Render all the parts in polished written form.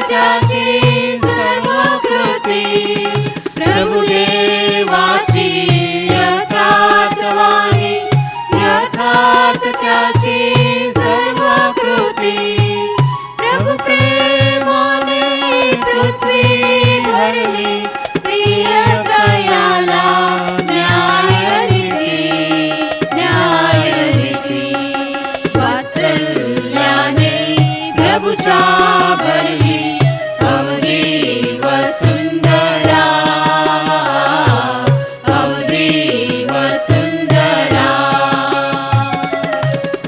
त्याची सर्व कृती, प्रभुदेवाची यथार्थ वाणी, यथार्थ त्याची सर्व कृती, प्रभु प्रेमाने पृथ्वी भरली, प्रिय दयाला न्यायरीती, न्यायरीती, वात्सल्याने प्रभुच्या भरली अवधी वसुंधरा, अवधी वसुंधरा,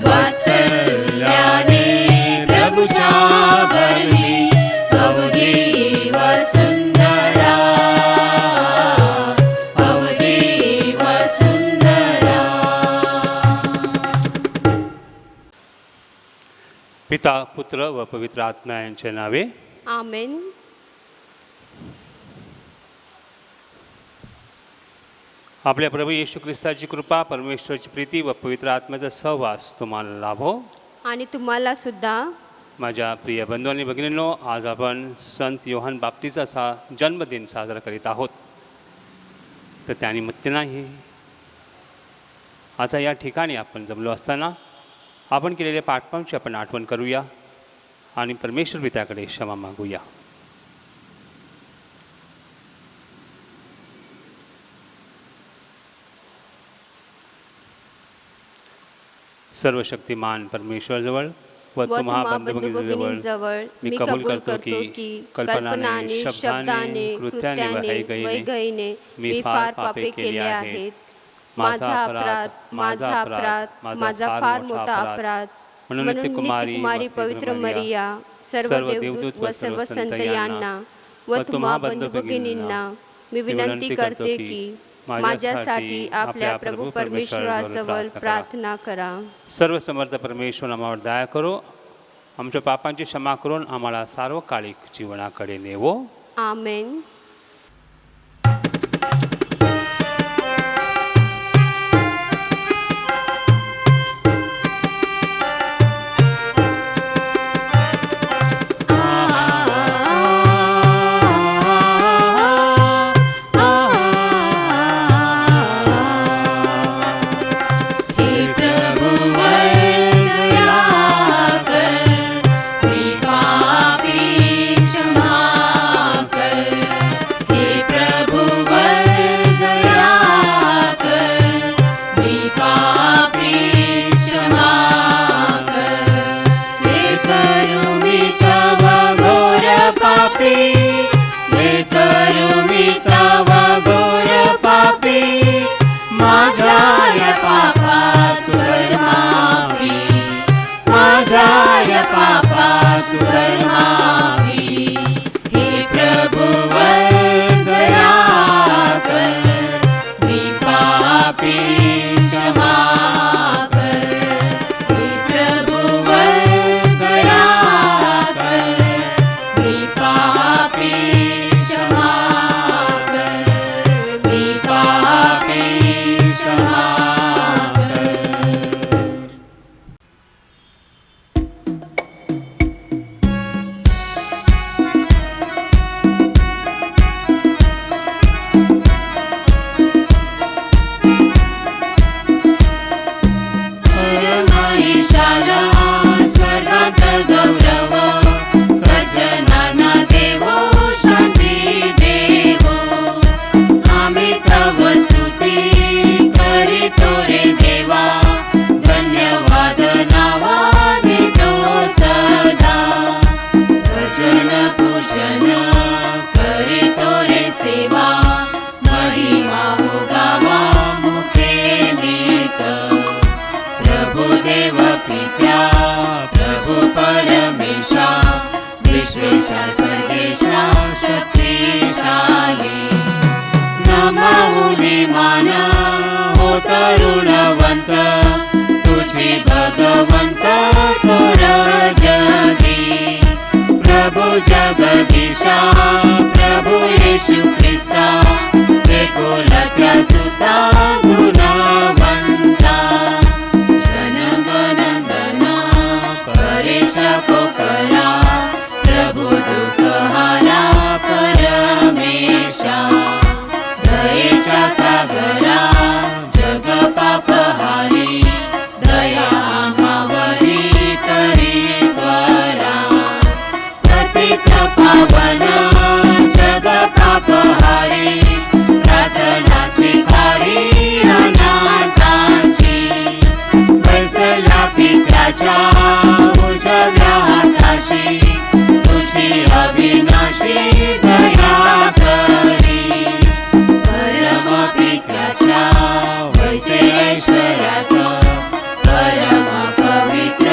वात्सल्याने प्रभुच्या भरली अवधी वसुंधरा, अवधी वसुंधरा. पिता पुत्र व पवित्र आत्मा यांच्या नावे आमेन. आपल्या प्रभू येशू ख्रिस्ताची कृपा, परमेश्वराची प्रीती व पवित्र आत्म्याचा सहवास तुम्हाला लाभो. आणि तुम्हाला सुद्धा. माझ्या प्रिय बंधू आणि भगिनींनो, आज आपण संत योहान बाप्तिस्ताचा जन्मदिन साजरा करीत आहोत. तर त्यानिमित्त नाही, आता या ठिकाणी आपण जमलो असताना आपण केलेल्या पापांची आपण आठवण करूया आणि परमेश्वर पित्याकडे क्षमा मागूया. सर्वशक्तिमान परमेश्वरजवळ व तुम्हा बंधुभगिनींजवळ मी कबूल करतो की कल्पनाने, शब्दाने, कृत्याने व हयगईने मी फार पापे केली आहेत. माझा अपराध, माझा अपराध, माझा फार मोठा अपराध. म्हणून नित्यकुमारी पवित्र मरिया, सर्व देवदूत व सर्व संत यांना व तुम्हा बंधुभगिनींना मी विनंती करते की माझ्यासाठी आपल्या प्रभू परमेश्वराजवळ प्रार्थना करा. सर्व समर्थ परमेश्वर आम्हावर दया करो, आमच्या पापांची क्षमा करून आम्हाला सार्वकालिक जीवनाकडे नेवो. आमेन. तरुणवंत तुझी भगवंत थोर जगी, प्रभु जगदीशा प्रभु येशू ख्रिस्ता, एकुलत्या सुता गुणवंता, जनगणना परेशा को करा, प्रभु दुःख पवित्राच्या उजव्या हाताशी तुझी अविनाशी दया करी. परमपित्याच्या वैसे ऐश्वर्यात परम पवित्र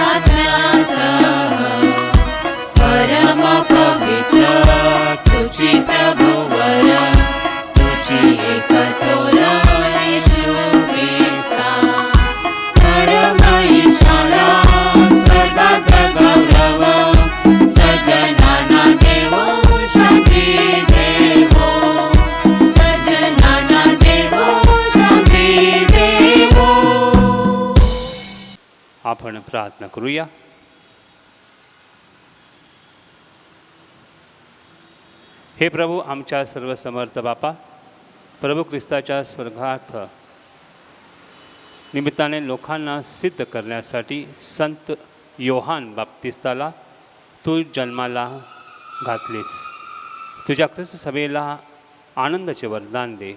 आत्म्यासह परम पवित्र तुझी प्रभुवर तुझी एकतोर येशू ख्रिस्ता. परम ईशाला स्वर्गात गौरव सजनाना देवो शांती देवो. सजनाना देवो शांती देवो. आपण प्रार्थना करूया. हे प्रभू, आमच्या सर्व समर्थ बापा, प्रभू ख्रिस्ताच्या स्वर्गार्थ निमित्ताने लोकांना सिद्ध करण्यासाठी संत योहान बाप्तिस्ताला तू जन्माला घातलीस. तुझ्या ख्रिस्त सभेला आनंदाचे वरदान दे.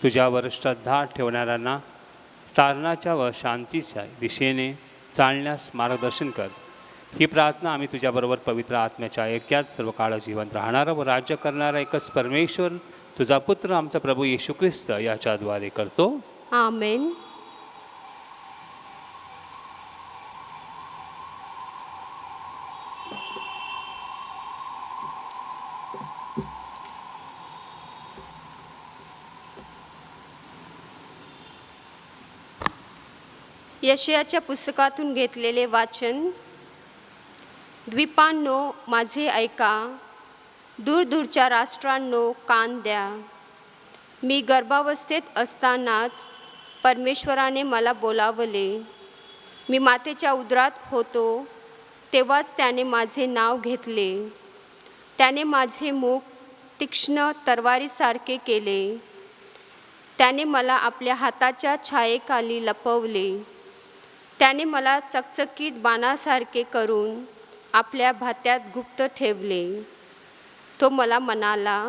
तुझ्यावर श्रद्धा ठेवणाऱ्यांना तारणाच्या व शांतीच्या दिशेने चालण्यास मार्गदर्शन कर. ही प्रार्थना आम्ही तुझ्याबरोबर पवित्र आत्म्याच्या ऐक्यात सर्व काळ जिवंत राहणारा व राज्य करणारा एकच परमेश्वर तुझा पुत्र आमचा प्रभू येशू ख्रिस्त याच्याद्वारे करतो. आमेन. यशयाच्या पुस्तकातून घेतलेले वाचन. द्वीपांनो माझे ऐका, दूरदूरच्या राष्ट्रांनो कान द्या. मी गर्भावस्थेत असतानाच परमेश्वराने मला बोलावले. मी मातेच्या उदरात होतो तेव्हाच त्याने माझे नाव घेतले. त्याने माझे मुख तीक्ष्ण तरवारीसारखे केले. त्याने मला आपल्या हाताच्या छायेखाली लपवले. त्याने मला चकचकीत बाणासारखे करून आपल्या भात्यात गुप्त ठेवले. तो मला म्हणाला,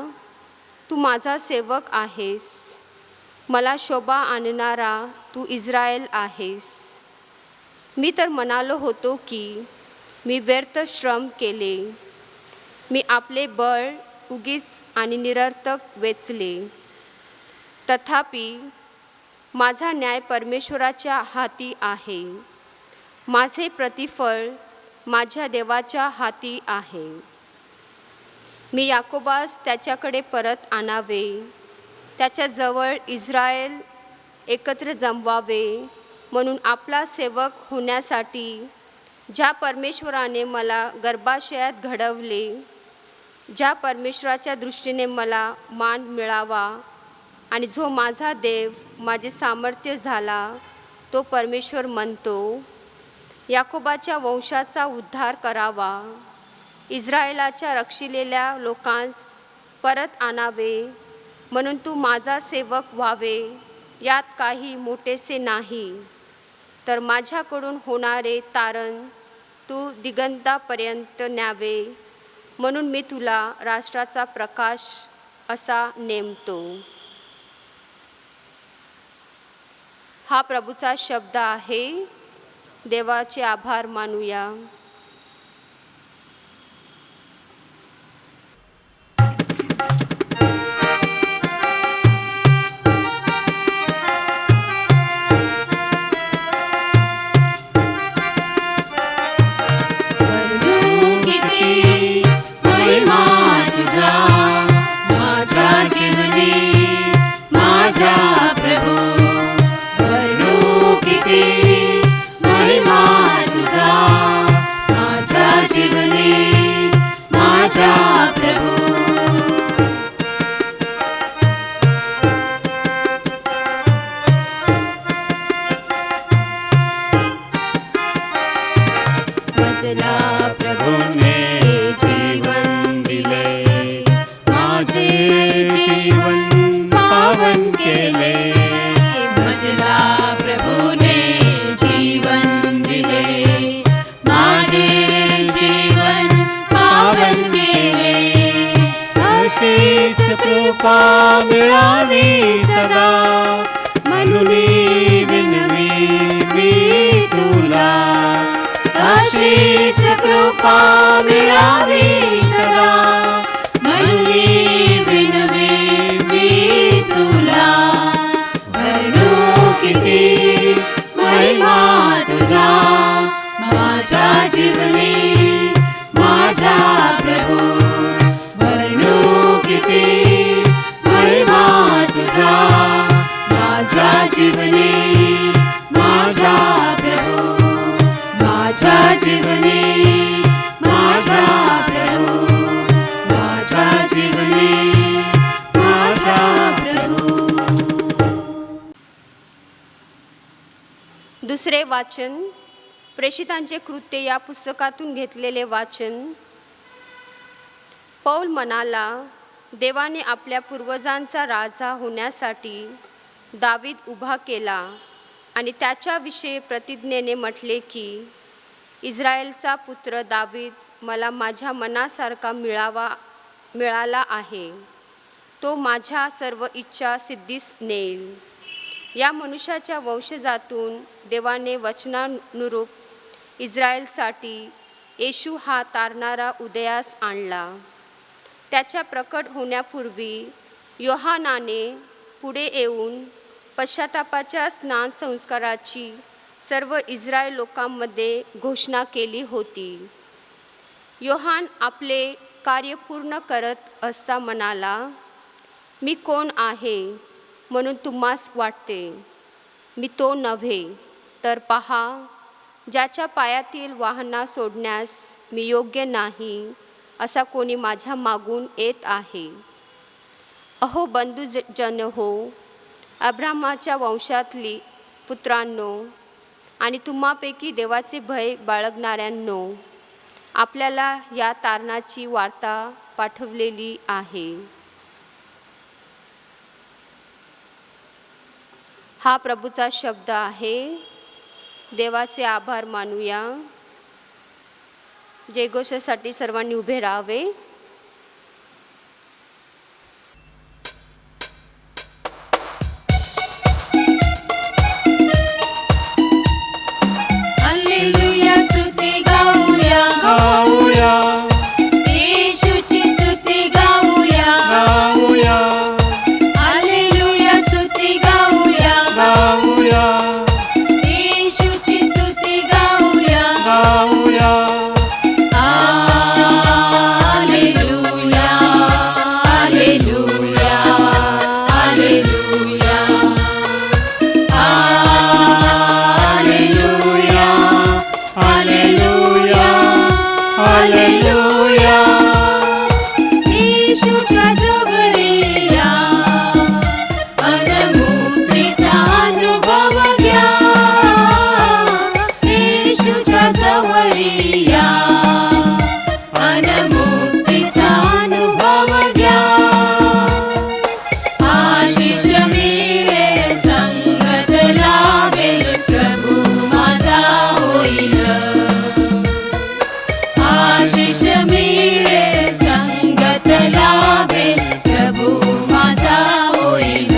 तू माझा सेवक आहेस, मला शोभा आणणारा तू इस्रायल आहेस. मी तर म्हणालो होतो की मी व्यर्थ श्रम केले, मी आपले बळ उगीच आणि निरर्थक वेचले. तथापि माझा न्याय परमेश्वराच्या हाती आहे, माझे प्रतिफळ माझ्या देवाच्या हाती आहे. मी याकोबास त्याच्याकडे परत आणावे, त्याच्याजवळ इस्रायल एकत्र जमवावे, म्हणून आपला सेवक होण्यासाठी ज्या परमेश्वराने मला गर्भाशयात घडवले, ज्या परमेश्वराच्या दृष्टीने मला मान मिळावा आणि जो माझा देव माझे सामर्थ्य झाला, तो परमेश्वर म्हणतो, याकोबाच्या वंशाचा उद्धार करावा, इस्रायलाच्या रक्षिलेल्या लोकांस परत आणावे, म्हणून तू माझा सेवक व्हावे. यात काही मोठेसे नाही, तर माझ्याकडून होणारे तारण तू दिगंतापर्यंत न्यावे, म्हणून मी तुला राष्ट्राचा प्रकाश असा नेमतो. हा प्रभूचा शब्द आहे. देवाचे आभार मानूया. कृपा मिळावी सदा, म्हणून विनवी मी तुला. हीच कृपा मिळावी सदा, म्हणून विनवी मी तुला. वर्णू किती महिमा तुझा माझ्या जीवनी माझा प्रभू. वर्णू किती महिमा तुझा माझ्या जीवनी माझा प्रभू. माझ्या जीवनी माझा प्रभू. माझ्या जीवनी माझा प्रभू. दुसरे वाचन प्रेषितांचे कृत्य या पुस्तकातून घेतलेले वाचन. पौल म्हणाला, देवाने आपल्या पूर्वजांचा राजा होण्यासाठी दावीद उभा केला आणि त्याच्याविषयी प्रतिज्ञेने म्हटले की इस्रायलचा पुत्र दावीद मला माझ्या मनासारखा मिळाला आहे. तो माझ्या सर्व इच्छा सिद्धीस नेईल. या मनुष्याच्या वंशजातून देवाने वचनानुरूप इस्रायलसाठी येशू हा तारणारा उदयास आणला. त्याच्या प्रकट होण्यापूर्वी योहानाने पुढे येऊन पश्चातापाच्या स्नान संस्काराची सर्व इस्रायल लोकांमध्ये घोषणा केली होती. योहान आपले कार्य पूर्ण करत असता म्हणाला, मी कोण आहे म्हणून तुम्हास वाटते? मी तो नव्हे, तर पहा, ज्याच्या पायातील वाहना सोडण्यास मी योग्य नाही असा कोणी माझ्या मागून येत आहे. अहो बंधुजन हो, अब्रामाच्या वंशातली पुत्रांनो आणि तुम्हापैकी देवाचे भय बाळगणाऱ्यांनो, आपल्याला या तारणाची वार्ता पाठवलेली आहे. हा प्रभूचा शब्द आहे. देवाचे आभार मानूया. जयघोषासाठी सर्वांनी उभे राहावे. हालेलुया स्तुती गाऊया, गाऊया येशूची स्तुती गाऊया. गाऊया हालेलुया स्तुती गाऊया, गाऊया येशूची स्तुती गाऊया. गाऊया हालेलुया, हालेलुया, हालेलुया. हालेलुया, हालेलुया, हालेलुया. येशूच्या जवळी या, अनमुक्तीचा अनुभव घ्या. येशूच्या जवळी या, अनमुक्तीचा अनुभव घ्या. आशिष मिळेल, संगत लाभेल, प्रभू माझा होईल. आशिष मिळेल, संगत लाभेल, प्रभू माझा होईल.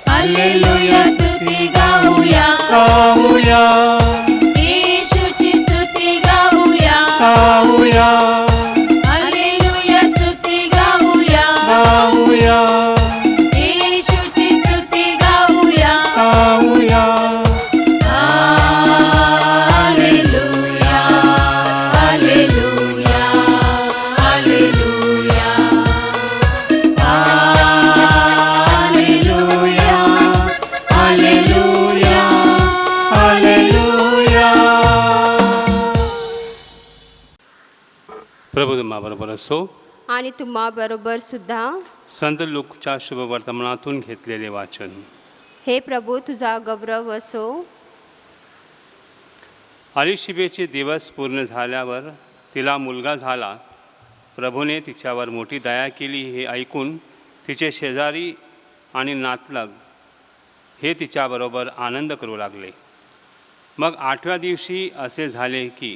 हालेलुया स्तुती गाऊया, गाऊया येशूची स्तुती गाऊया. गाऊया हालेलुया स्तुती गाऊया, गाऊया येशूची स्तुती गाऊया. गाऊया हालेलुया, हालेलुया, हालेलुया. हालेलुया, हालेलुया, हालेलुया. प्रभू तुम्हाबरोबर असो. आणि तुम्हाबरोबर सुद्धा. संत लूकच्या शुभवर्तमानातून घेतलेले वाचन. हे प्रभू तुझा गौरव असो. अलिशिबेचे दिवस पूर्ण झाल्यावर तिला मुलगा झाला. प्रभूने तिच्यावर मोठी दया केली हे ऐकून तिचे शेजारी आणि नातलग हे तिच्याबरोबर आनंद करू लागले. मग 8व्या दिवशी असे झाले की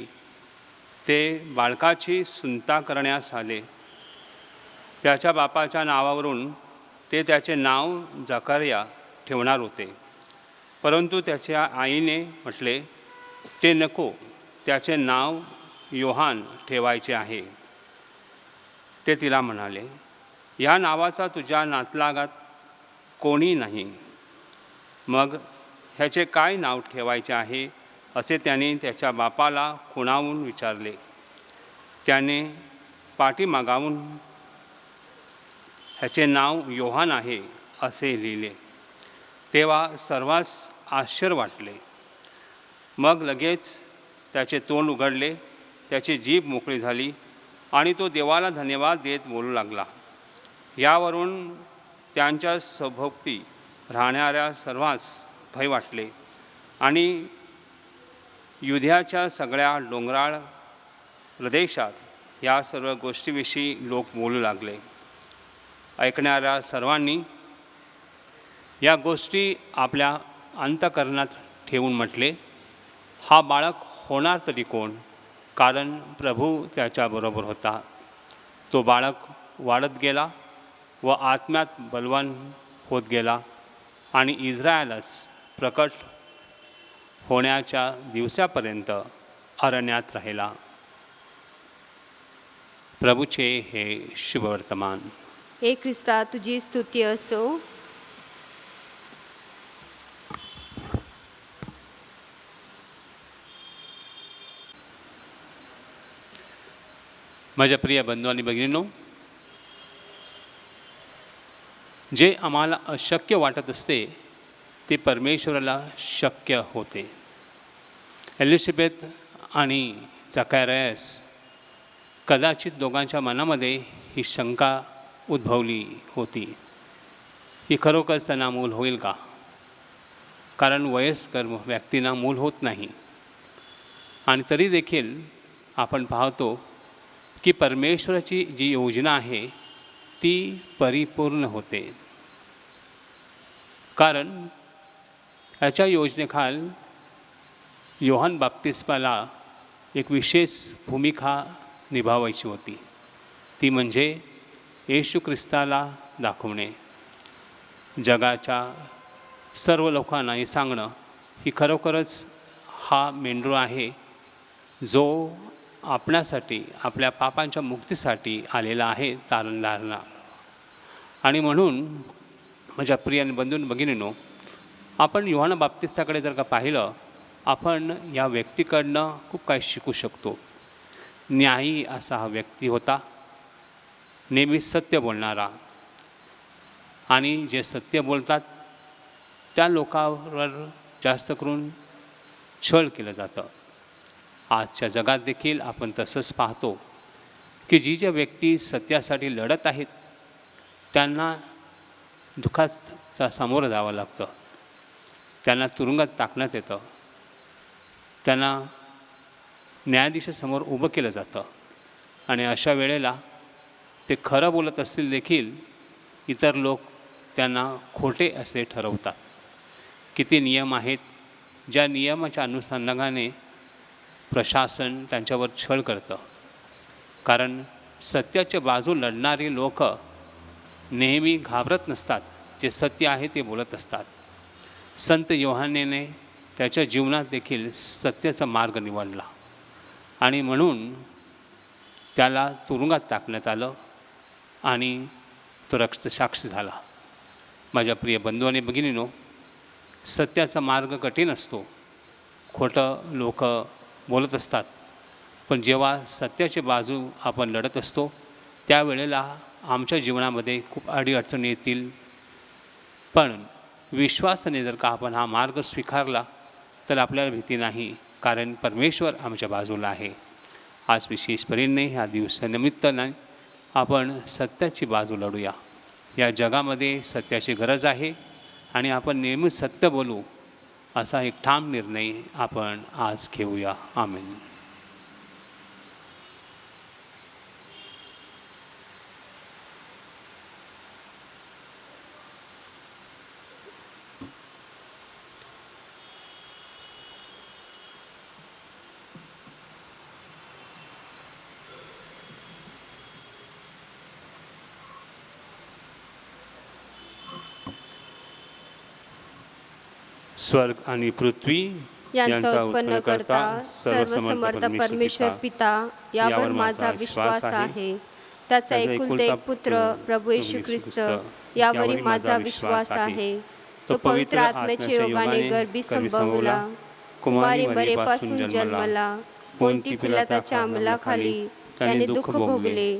ते बाळकाची सुंता करण्यास आले. त्याच्या बापाच्या नावावरून ते त्याचे नाव जकर्या ठेवणार होते. परंतु त्याच्या आईने म्हटले, ते नको, त्याचे नाव योहान ठेवायचे आहे. ते तिला म्हणाले, ह्या नावाचा तुझ्या नातलागात कोणी नाही, मग ह्याचे काय नाव ठेवायचे आहे असे त्याने त्याच्या बापाला खुणावून विचारले. त्याने पाठीमागावून ह्याचे नाव योहान आहे असे लिहिले. तेव्हा सर्वांस आश्चर्य वाटले. मग लगेच त्याचे तोंड उघडले, त्याची जीभ मोकळी झाली आणि तो देवाला धन्यवाद देत बोलू लागला. यावरून त्यांच्या सभोवती राहणाऱ्या सर्वांस भय वाटले आणि युद्धाच्या सगळ्या डोंगराळ प्रदेशात या सर्व गोष्टीविषयी लोक बोलू लागले. ऐकणाऱ्या सर्वांनी या गोष्टी आपल्या अंतःकरणात ठेवून म्हटले, हा बाळक होणार तरी कोण? कारण प्रभू त्याच्याबरोबर होता. तो बाळक वाढत गेला व आत्म्यात बलवान होत गेला आणि इस्रायलस प्रकट होण्याच्या दिवसापर्यंत अरण्यात राहिला. प्रभूचे हे शुभवर्तमान. हे ख्रिस्ता, तुझी स्तुती असो. माझ्या प्रिय बंधू आणि भगिनींनो, जे आम्हाला अशक्य वाटत असते ते परमेश्वराला शक्य होते. एलिझाबेथ आणि झकार्यास कदाचित दोघांच्या मनामध्ये ही शंका उद्भवली होती की खरोखरच त्यांना मूल होईल का? कारण वयस्कर व्यक्तींना मूल होत नाही. आणि तरी देखील आपण पाहतो की परमेश्वराची जी योजना आहे ती परिपूर्ण होते. कारण याच्या योजनेखाल योहान बाप्तिस्माला एक विशेष भूमिका निभावायची होती. ती म्हणजे येशू ख्रिस्ताला दाखवणे, जगाच्या सर्व लोकांना हे सांगणं की खरोखरच हा मेंढरू आहे जो आपणासाठी, आपल्या पापांच्या मुक्तीसाठी आलेला आहे तारण धारणार. आणि म्हणून माझ्या प्रिय बंधू भगिनींनो, आपण योहान बाप्तिस्ताकडे जर का पाहिलं, आपण या व्यक्तीकडनं खूप काही शिकू शकतो. न्यायी असा हा व्यक्ती होता, नेहमी सत्य बोलणारा, आणि जे सत्य बोलतात त्या लोकांवर जास्त करून छळ केलं जातं. आजच्या जगात देखील आपण तसंच पाहतो की ज्या व्यक्ती सत्यासाठी लढत आहेत त्यांना दुःखाचा सामोरं जावं लागतं, त्यांना तुरुंगात टाकण्यात येतं, त्यांना न्यायाधीशासमोर उभं केलं जातं. आणि अशा वेळेला ते खरं बोलत असतील देखील इतर लोक त्यांना खोटे असे ठरवतात. किती नियम आहेत, ज्या नियमाच्या अनुषंगाने प्रशासन त्यांच्यावर छळ करतं. कारण सत्याच्या बाजू लढणारी लोक नेहमी घाबरत नसतात, जे सत्य आहे ते बोलत असतात. संत योहानेने त्याच्या जीवनात देखील सत्याचा मार्ग निवडला आणि म्हणून त्याला तुरुंगात टाकण्यात आलं आणि तो रक्तसाक्षी झाला. माझ्या प्रिय बंधू आणि भगिनींनो, सत्याचा मार्ग कठीण असतो, खोटं लोक बोलत असतात, पण जेव्हा सत्याची बाजू आपण लढत असतो त्यावेळेला आमच्या जीवनामध्ये खूप अडीअडचणी येतील. पण विश्वासाने जर का आपण हा मार्ग स्वीकारला तर आपल्याला भीती नाही, कारण परमेश्वर आमच्या बाजूला आहे. आज विशेष परीने ह्या दिवसानिमित्ताने आपण सत्याची बाजू लढूया. या जगामध्ये सत्याची गरज आहे आणि आपण नेहमीच सत्य बोलू असा एक ठाम निर्णय आपण आज घेऊया. आमेन. स्वर्ग आणि पृथ्वी यांचा उत्पन्न करता सर्वसमर्थ परमेश्वर पिता यावर माझा विश्वास आहे. त्याचा एकुलता एक पुत्र प्रभू येशू ख्रिस्त यावरही माझा विश्वास आहे. तो पवित्र आत्म्याच्या योगाने गर्भी संभवला, कुमारी मरेपासून जन्मला, पोंती पिलाताच्या अंमलाखाली त्याने दुःख भोगले,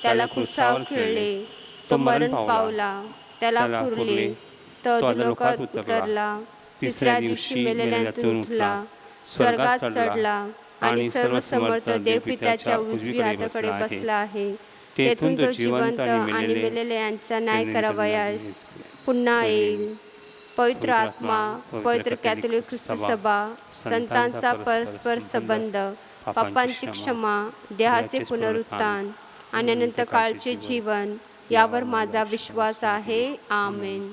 त्याला क्रुसावर खिळले, तो मरण पावला, त्याला पुरले, तो अधोलोकात उतरला, तिसऱ्या दिवशी मेलेल्यांतून उठला, स्वर्गात चढला आणि सर्वसमर्थ देवपित्याच्या उजव्या हाताकडे बसला आहे. तेथून तो जिवंत आणि मेलेल्यांचा न्याय करावयास पुन्हा येईल. पवित्र आत्मा, पवित्र कॅथोलिक ख्रिस्त सभा, संतांचा परस्पर संबंध, पापांची क्षमा, देहाचे पुनरुत्थान आणि अनंत काळचे जीवन यावर माझा विश्वास आहे. आमेन.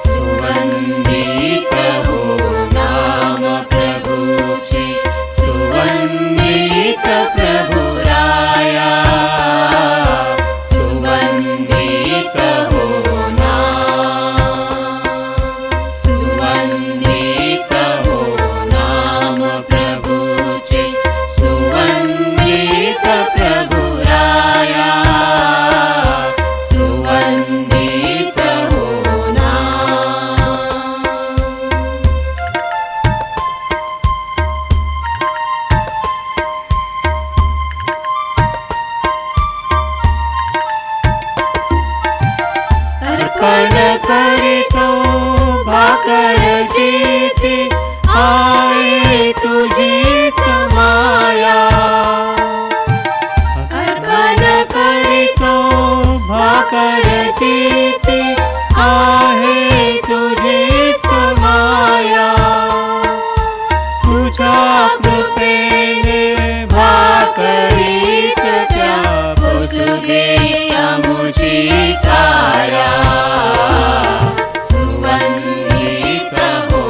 सुवंदित हो नाम प्रभूचे, सुवंदित प्रभु राया. सुवंदित हो नाम, सुवंदित हो नाम प्रभूचे, सुवंदित प्रभु राया. सुवंदित हो नाम. अर्पण करीतो भाकर जेथे आहे तुझीच माया. अर्पण करीतो भाकर जेथे आहे तुझीच माया. तुझ्या कृपेने भाकरीत त्या बसू दे मुझी काया. सुवंदित हो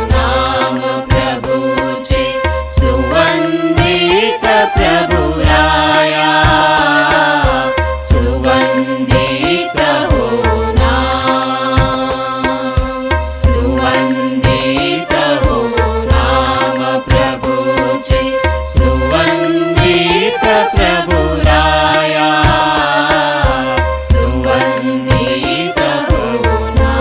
नाम प्रभूचे, सुवंदित प्रभु राया. सुवंदित हो नाम, सुवंदित हो नाम प्रभूचे, सुवंदित प्रभु राया. सुवंदित हो नाम.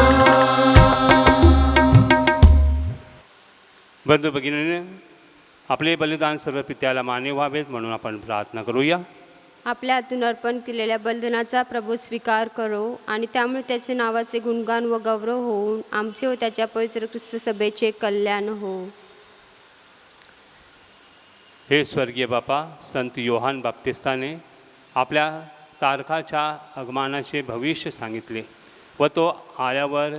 बंधू भगिनीने, आपले बलिदान सर्व पित्याला मान्य व्हावेत म्हणून आपण प्रार्थना करूया. आपल्या हातून अर्पण केलेल्या बलिदानाचा प्रभू स्वीकार करो आणि त्यामुळे त्याचे नावाचे गुणगान व गौरव होऊन आमचे व त्याच्या पवित्र ख्रिस्त सभेचे कल्याण हो. हे स्वर्गीय बापा, संत योहान बाप्तिस्ताने आपल्या तारखाच्या आगमनाचे भविष्य सांगितले व तो आल्यावर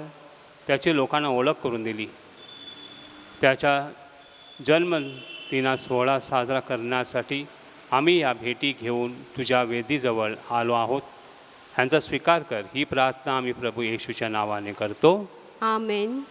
त्याची लोकांना ओळख करून दिली. त्याच्या जन्मदिना सोहळा साजरा करण्यासाठी आम्ही या भेटी घेऊन तुझ्या वेदीजवळ आलो आहोत. ह्यांचा स्वीकार कर. ही प्रार्थना आम्ही प्रभू येशूच्या नावाने करतो. आमेन.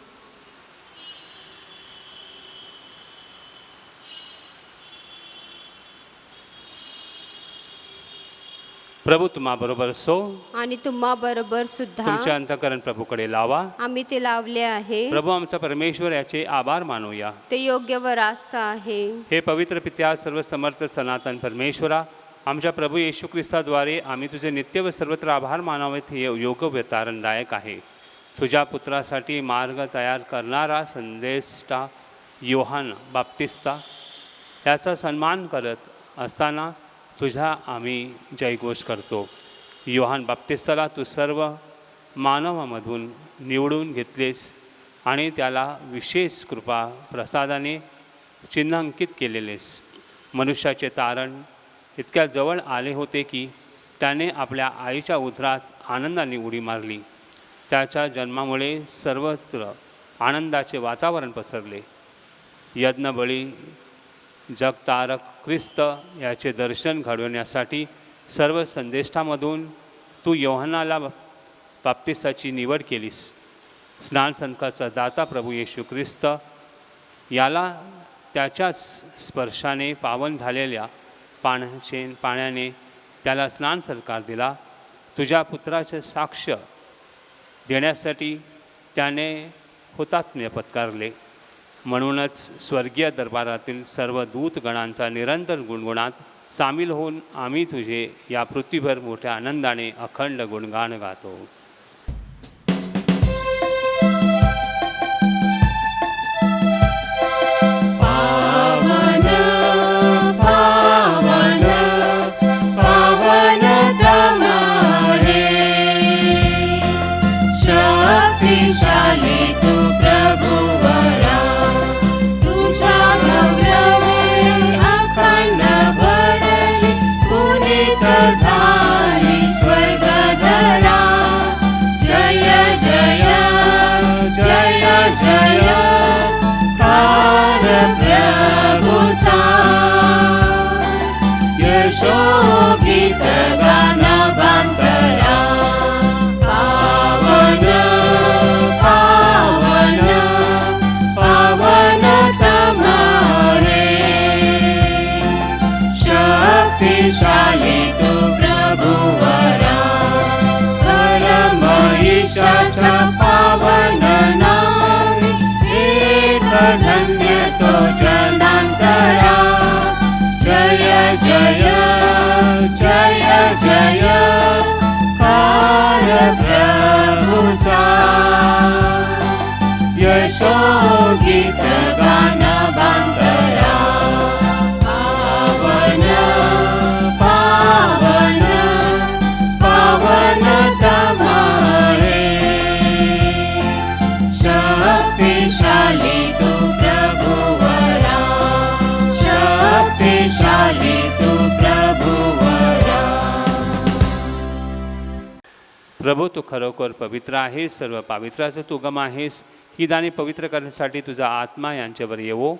प्रभू तुम्हाबरोबर असो आणि तुम्हा बरोबर सुद्धा. तुमचे अंतःकरण प्रभूकडे लावा. आम्ही ते लावले आहे. प्रभू आमचा परमेश्वर याचे आभार मानूया. ते योग्य व रास्त आहे. हे पवित्र पित्या, सर्व समर्थ सनातन परमेश्वरा, आमच्या प्रभू येशू ख्रिस्ताद्वारे आम्ही तुझे नित्य व सर्वत्र आभार मानावेत हे योग्य व तारणदायक आहे. तुझ्या पुत्रासाठी मार्ग तयार करणारा संदेष्टा योहान बाप्तिस्ता याचा सन्मान करत असताना तुझा आम्ही जयघोष करतो. योहान बाप्तिस्ताला तू सर्व मानवामधून निवडून घेतलेस आणि त्याला विशेष कृपा प्रसादाने चिन्हांकित केलेलेस. मनुष्याचे तारण इतक्या जवळ आले होते की त्याने आपल्या आईच्या उदरात आनंदाने उडी मारली. त्याच्या जन्मामुळे सर्वत्र आनंदाचे वातावरण पसरले. यज्ञबळी, जगतारक ख्रिस्त याचे दर्शन घडवण्यासाठी सर्व संदेष्टामधून तू योहानाला बाप्तिस्ताची निवड केलीस. स्नान संस्काराचा दाता प्रभू येशू ख्रिस्त याला त्याच्याच स्पर्शाने पावन झालेल्या पाण्याने त्याला स्नान सत्कार दिला. तुझ्या पुत्राचे साक्ष देण्यासाठी त्याने हुतात्म्य पत्कारले. म्हणूनच स्वर्गीय दरबारातील सर्व दूतगणांचा निरंतर गुणगुणात सामील होऊन आम्ही तुझे या पृथ्वीभर मोठ्या आनंदाने अखंड गुणगान गातो. पावन पावन पावन तमारे, शक्तिशाली तू प्रभुवरा, तुझ्या गौरवाने अखंड भरली, पुनीत झाली स्वर्गधरा. जय जय जय जय कार प्रभुचा, यशोगीत गान बांधरा. पावन पावन पावन तमारे, शक्तिशाली तू प्रभुवरा, महिषाच्या पावन नामी, एक धन्य तो जनांतरा. जय जय जय जय कार प्रभुचा, यशोगीत गान बांधरा. पावन पावन पावन तमारे, शक्तिशाली तू प्रभुवरा, शक्तिशाली तू प्रभुवरा. प्रभू तू खरोखर पवित्र आहेस, सर्व पवित्राचं तू गम आहेस. ही दाणे पवित्र करण्यासाठी तुझा आत्मा यांच्यावर येवो.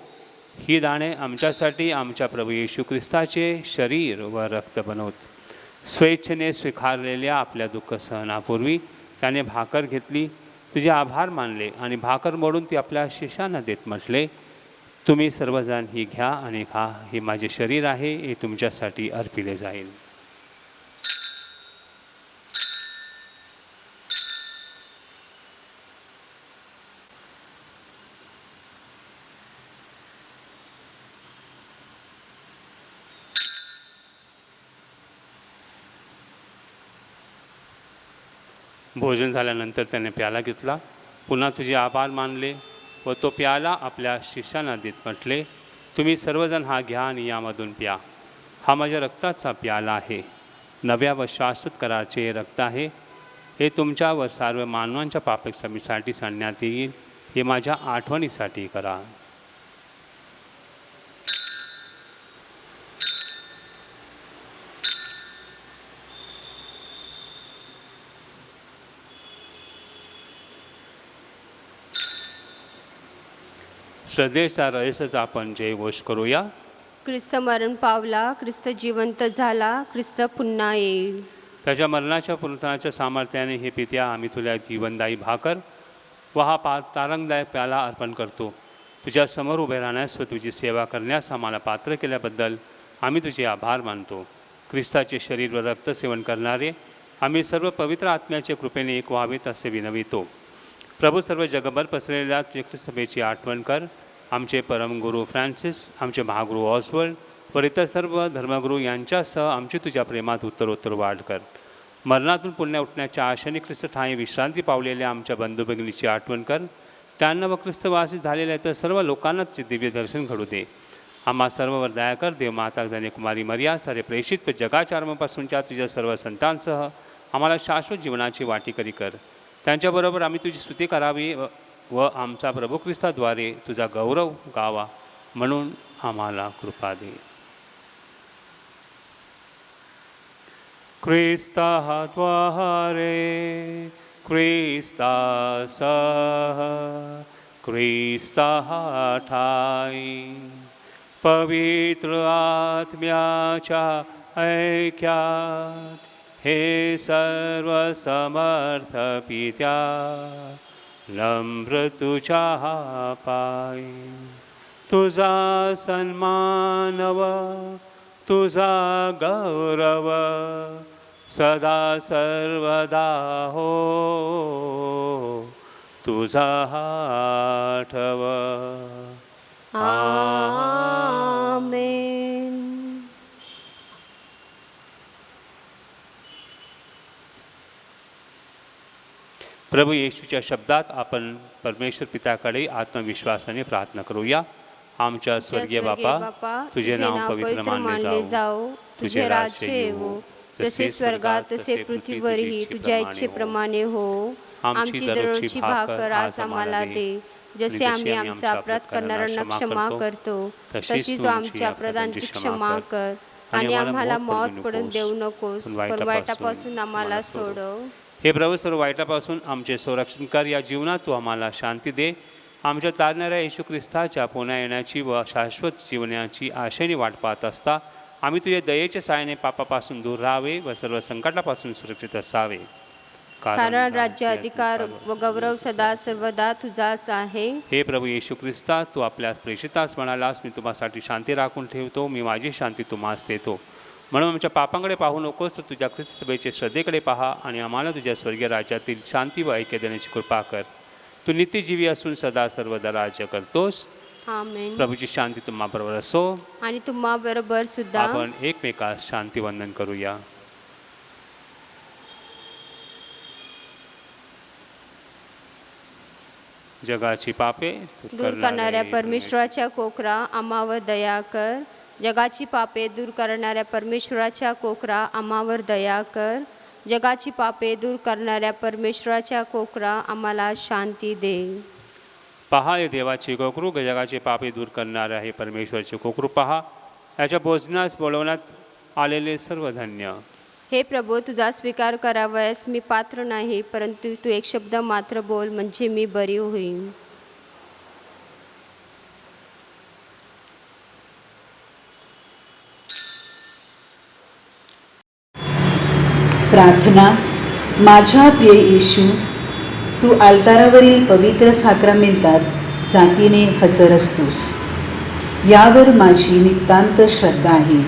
ही दाणे आमच्यासाठी आमच्या प्रभू येशू ख्रिस्ताचे शरीर व रक्त बनवत. स्वेच्छेने स्वीकारलेल्या आपल्या दुःख सहनापूर्वी त्याने भाकर घेतली, तुझे आभार मानले आणि भाकर मोडून ती आपल्या शिष्यांना देत म्हटले, तुम्ही सर्वजण ही घ्या आणि खा. हे माझे शरीर आहे, हे तुमच्यासाठी अर्पिले जाईल. भोजन झाल्यानंतर त्याने प्याला घेतला, पुन्हा तुझे आभार मानले व तो प्याला आपल्या शिष्यांना देत म्हटले, तुम्ही सर्वजण हा घ्या आणि यामधून प्या. हा माझ्या रक्ताचा प्याला आहे, नव्या व शाश्वत कराराचे रक्त आहे. हे तुमच्या व सर्व मानवांच्या पापक्षमीसाठी सांडण्यात येईल. हे माझ्या आठवणीसाठी करा. श्रद्धेचा रयसचा आपण जयघोष करूया. ख्रिस्त मरण पावला, ख्रिस्त जिवंत झाला, ख्रिस्त पुन्हा येईल. त्याच्या मरणाच्या पुनरुत्थानाच्या सामर्थ्याने हे पित्या, आम्ही तुला जीवनदायी भाकर व हा तारंगदायक प्याला अर्पण करतो. तुझ्या समोर उभे राहण्यास व तुझी सेवा करण्यास आम्हाला पात्र केल्याबद्दल आम्ही तुझे आभार मानतो. ख्रिस्ताचे शरीर व रक्त सेवन करणारे आम्ही सर्व पवित्र आत्म्याच्या कृपेने एक व्हावेत असे विनवितो. प्रभू, सर्व जगभर पसरलेल्या तुझ्या ख्रिस्त सभेची आठवण कर. आमचे परमगुरू फ्रान्सिस, आमचे महागुरू ऑस्वर्ड व इतर सर्व धर्मगुरू यांच्यासह आमची तुझ्या प्रेमात उत्तरोत्तर वाढ कर. मरणातून पुन्हा उठण्याच्या आशेने ख्रिस्त ठाई विश्रांती पावलेल्या आमच्या बंधू भगिनीची आठवण कर. त्यांना व ख्रिस्तवासी झालेल्या इतर सर्व लोकांना तुझे दिव्य दर्शन घडू दे. आम्हा सर्ववर दया कर. देवमाता धन्यकुमारी मरिया, सारे प्रेषित व जगाच्या आरंभापासूनच्या तुझ्या सर्व संतांसह आम्हाला शाश्वत जीवनाची वाटेकरी कर. त्यांच्याबरोबर आम्ही तुझी स्तुती करावी व आमचा प्रभू ख्रिस्ताद्वारे तुझा गौरव गावा, म्हणून आम्हाला कृपा दे. ख्रिस्ताद्वारे, ख्रिस्तासह, ख्रिस्ताठाई, पवित्र आत्म्याच्या ऐक्यात हे सर्व समर्थ पित्या, नम्र तुझ्या पायी तुझा सन्मानव तुझा गौरव सदा सर्वदा हो तुझा आठव. आमेन. प्रभू येशूच्या शब्दात आपण परमेश्वर पित्याकडे आत्मविश्वासाने प्रार्थना करूया. आमच्या स्वर्गीय बापा, तुझे नाव पवित्र मानले जाओ, तुझे राज्य येवो, जसे स्वर्गात तसे पृथ्वीवरही तुझ्या इच्छेप्रमाणे हो. आमची दररोजची भाकर आज आम्हाला दे, जसे आम्ही आमचा अपराध करणाऱ्यांना क्षमा करतो, तशीच तू आमच्या अपराधांची क्षमा कर. आणि आम्हाला मौत पडून देऊ नकोस, पण वाईटापासून आम्हाला सोडव. हे प्रभू, सर्व वाईटापासून आमचे संरक्षण कर. या जीवनात तू आम्हाला शांती दे. आमच्या तारणाऱ्या येशू ख्रिस्ताच्या पुन्हा येण्याची व शाश्वत जीवनाची आशेने वाट पाहत असता आम्ही तुझ्या दयेच्या साहाय्याने पापापासून दूर राहावे व सर्व संकटापासून सुरक्षित असावे. कारण राज्य, अधिकार व गौरव सदा सर्वदा तुझाच आहे. हे प्रभू येशू ख्रिस्ता, तू आपल्या प्रेषितास म्हणालास, मी तुम्हासाठी शांती राखून ठेवतो, मी माझी शांती तुम्हास देतो. म्हणून आमच्या पापांकडे पाहू नकोस, तर तुझ्या ख्रिस्त सभेच्या श्रद्धेकडे पहा आणि आम्हाला तुझ्या स्वर्गीय राज्यातील शांती व ऐक्य देण्याची कृपा कर. तू नित्यजीवी असून सदा सर्वदा राज्य करतोस. आमेन. प्रभूची शांती तुम्हाबरोबर असो आणि तुम्हाबरोबर सुद्धा. आपण एकमेकास शांती वंदन करूया. जगाची पापे दूर करणाऱ्या परमेश्वराच्या कोकरा आम्हावर दया कर. जगाची पापे दूर करणाऱ्या परमेश्वराच्या कोकरा आम्हावर दया कर. जगाची पापे दूर करणाऱ्या परमेश्वराच्या कोकरा आम्हाला शांती दे. पहा, हे देवाचे कोकरू, जगाचे पापे दूर करणारे हे परमेश्वराचे कोकरू पहा. याच्या भोजनास बोलवण्यात आलेले सर्व धन्य. हे प्रभू, तुझा स्वीकार करावयास मी पात्र नाही, परंतु तू एक शब्द मात्र बोल, म्हणजे मी बरी होईन. प्रार्थना. माझ्या प्रिय येशू, तू अल्तारावरील पवित्र साक्रामेंटात जातीने हजर असतोस, यावर माझी नितांत श्रद्धा आहे.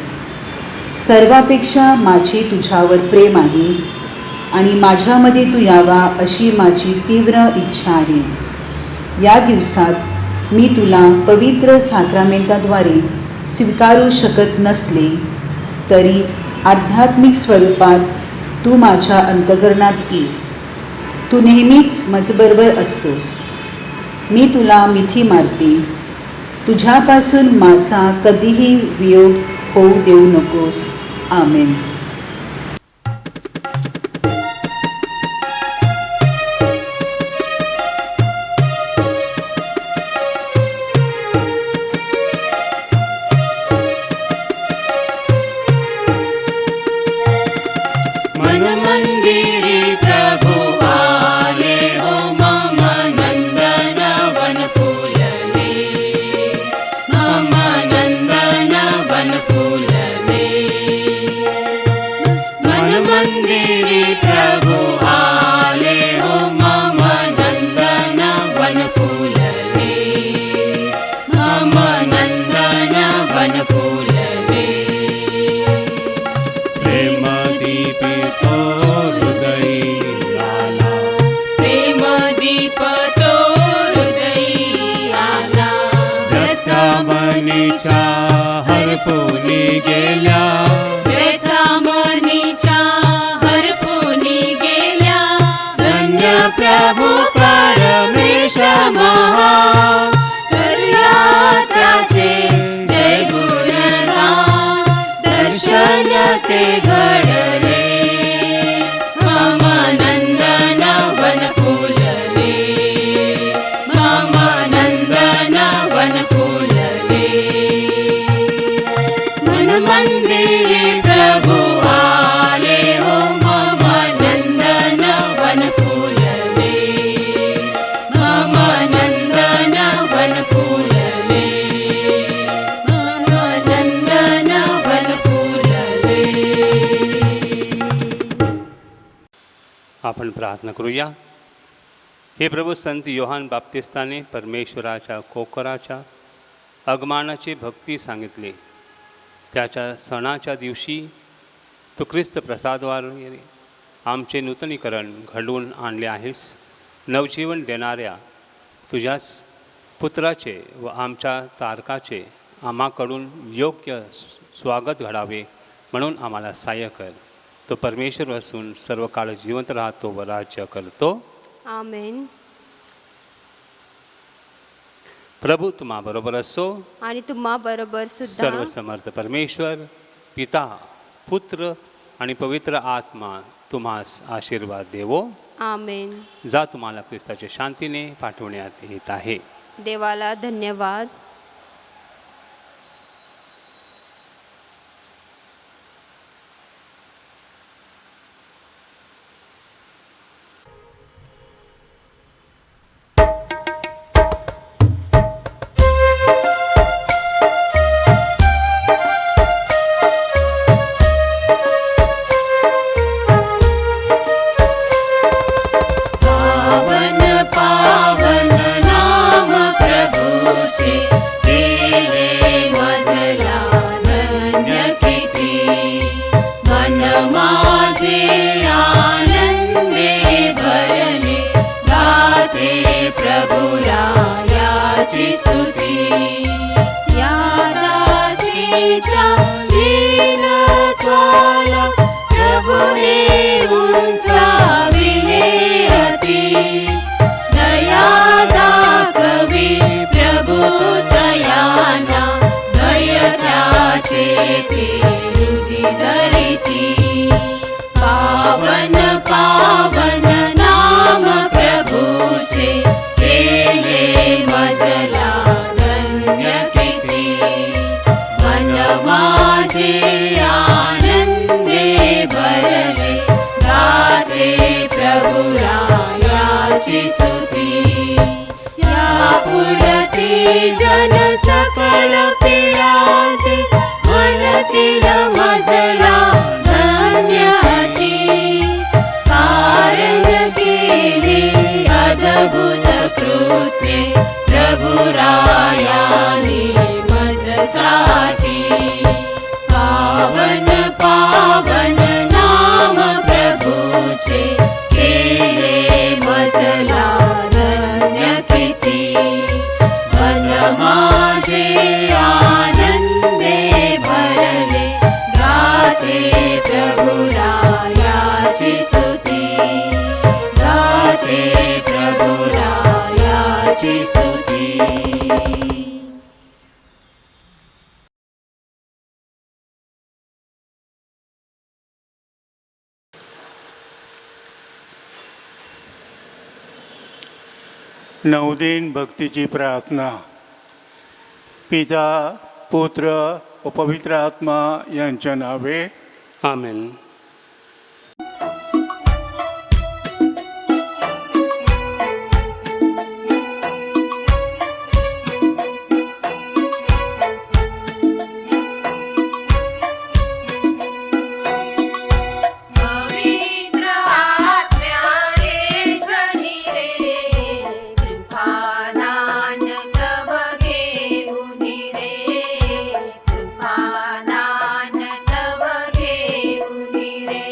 सर्वापेक्षा माझे तुझ्यावर प्रेम आहे आणि माझ्यामध्ये तू यावा अशी माझी तीव्र इच्छा आहे. या दिवसात मी तुला पवित्र साक्रामेंटाद्वारे स्वीकारू शकत नसले तरी आध्यात्मिक स्वरूपात तू माझ्या अंतःकरणात ये. तू नेहमीच माझ्याबरोबर असतोस. मी तुला मिठी मारते. तुझ्यापासून माझा कधीही वियोग होऊ देऊ नकोस. आमेन. मनमंदिरी प्रभु आले हो, मम नंदन वन फूलले, मम नंदन वन फूलले. मनमंदिरी प्रभु आले हो, मम नंदन वन फूलले, मम नंदन वन फूलले. प्रेम दीपितो हृदयी आला, प्रेम दीपतो हृदयी आला. व्यथा मनीच्या हरपुनी गेल्या, व्यथा मनीच्या हरपुनी गेल्या. धन्य प्रभु परमेश महान, करूया त्याचे जय गुणगान. दर्शन ते घडले, मम नंदन वन फूलले, मम नंदन वन फूलले. मनमंदिरी प्रभु आले हो, मम नंदन वन फूलले, मम नंदन वन फूलले, मम नंदन वन फूलले. आपण प्रार्थना करूया. हे प्रभू, संत योहान बाप्तिस्ताने परमेश्वराच्या कोकराच्या अगमानाची भक्ती सांगितली. त्याच्या सणाच्या दिवशी तू ख्रिस्त प्रसादाद्वारे आमचे नूतनीकरण घडवून आणले आहेस. नवजीवन देणाऱ्या तुझ्याच पुत्राचे व आमच्या तारकाचे आम्हाकडून योग्य स्वागत घडावे म्हणून आम्हाला सहाय्य कर. तो परमेश्वर असून सर्व काळ जिवंत राहतो व राज्य करतो. आमेन. प्रभू तुम्हा बरोबर असो. आणि तुम्हा बरोबर सुद्धा. सर्व समर्थ परमेश्वर पिता पुत्र आणि पवित्र आत्मा तुम्हास आशीर्वाद देवो. आमेन. जा तुम्हाला ख्रिस्ताच्या शांतीने पाठवण्यात येत आहे. देवाला धन्यवाद. पावन पावन नाम प्रभूचे केले मजला धन्य किती. मन माझे आनंदे भरले गाते प्रभुरायाची स्तुती. या दासीच्या दीनत्वाला प्रभुने उंचाविले अति. दया दाखवी प्रभु दयाना दय त्याचे ते हृदय धरिती. पावन पावन नाम प्रभूचे केले मजला धन्य किती. मन माझे आनंदे भरले गाते प्रभुरायाची स्तुती. या पुढती जन सकल पीडाते म्हणतील मजला धन्यती. कारण केली अद्भुत कृत्ये प्रभुरायाने मजसाठी. पावन पावन नाम प्रभूचे केले मजला धन्य किती. मन माझे आनंदे भरले गाते प्रभुरायाची स्तुती. गाते प्रभुरायाची स्तुती. नवदीन भक्तीची प्रार्थना. पिता पुत्र व पवित्र आत्मा यांच्या नावे. आमेन. पवित्र आत्म्याने जनी रे कृपादान तव घेऊनी रे. कृपादान तव घेऊनी रे.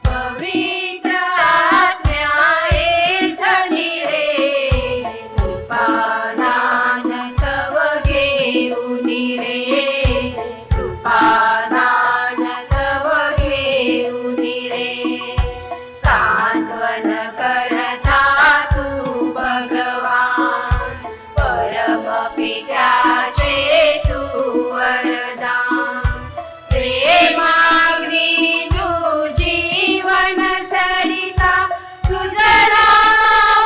पवित्र आत्म्याने जनी रे कृपादान तव घेऊनी रे. कृपादान तव घेऊनी रे. सांत्वन करता तू भगवान परम पित्याचे तू वरदान. प्रेमाग्नी तू जीवन सरिता तुझला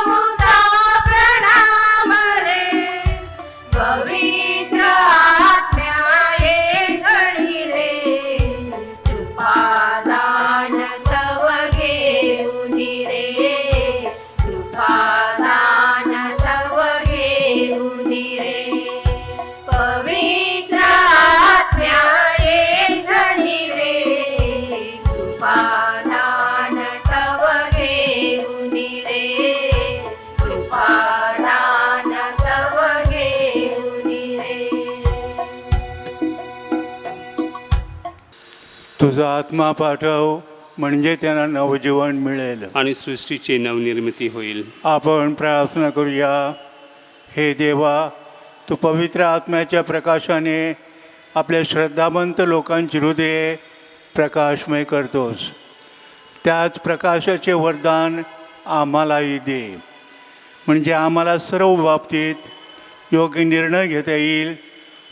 मुझा प्रणाम रे. पवित्र आत्म्याने जणी रे कृपादान तव घेऊनी रे. कृपादान तव घेऊनी रे. पवित्र आत्म्याने जणी रे कृपादान तव घेऊनी रे. कृपादान तव घेऊनी रे. तुझा आत्मा पाठव, म्हणजे त्यांना नवजीवन मिळेल. आणि सृष्टीची नवनिर्मिती होईल. आपण प्रार्थना करूया. हे देवा, तू पवित्र आत्म्याच्या प्रकाशाने आपल्या श्रद्धावंत लोकांची हृदये प्रकाशमय करतोस. त्याच प्रकाशाचे वरदान आम्हालाही दे, म्हणजे आम्हाला सर्व बाबतीत योग्य निर्णय घेता येईल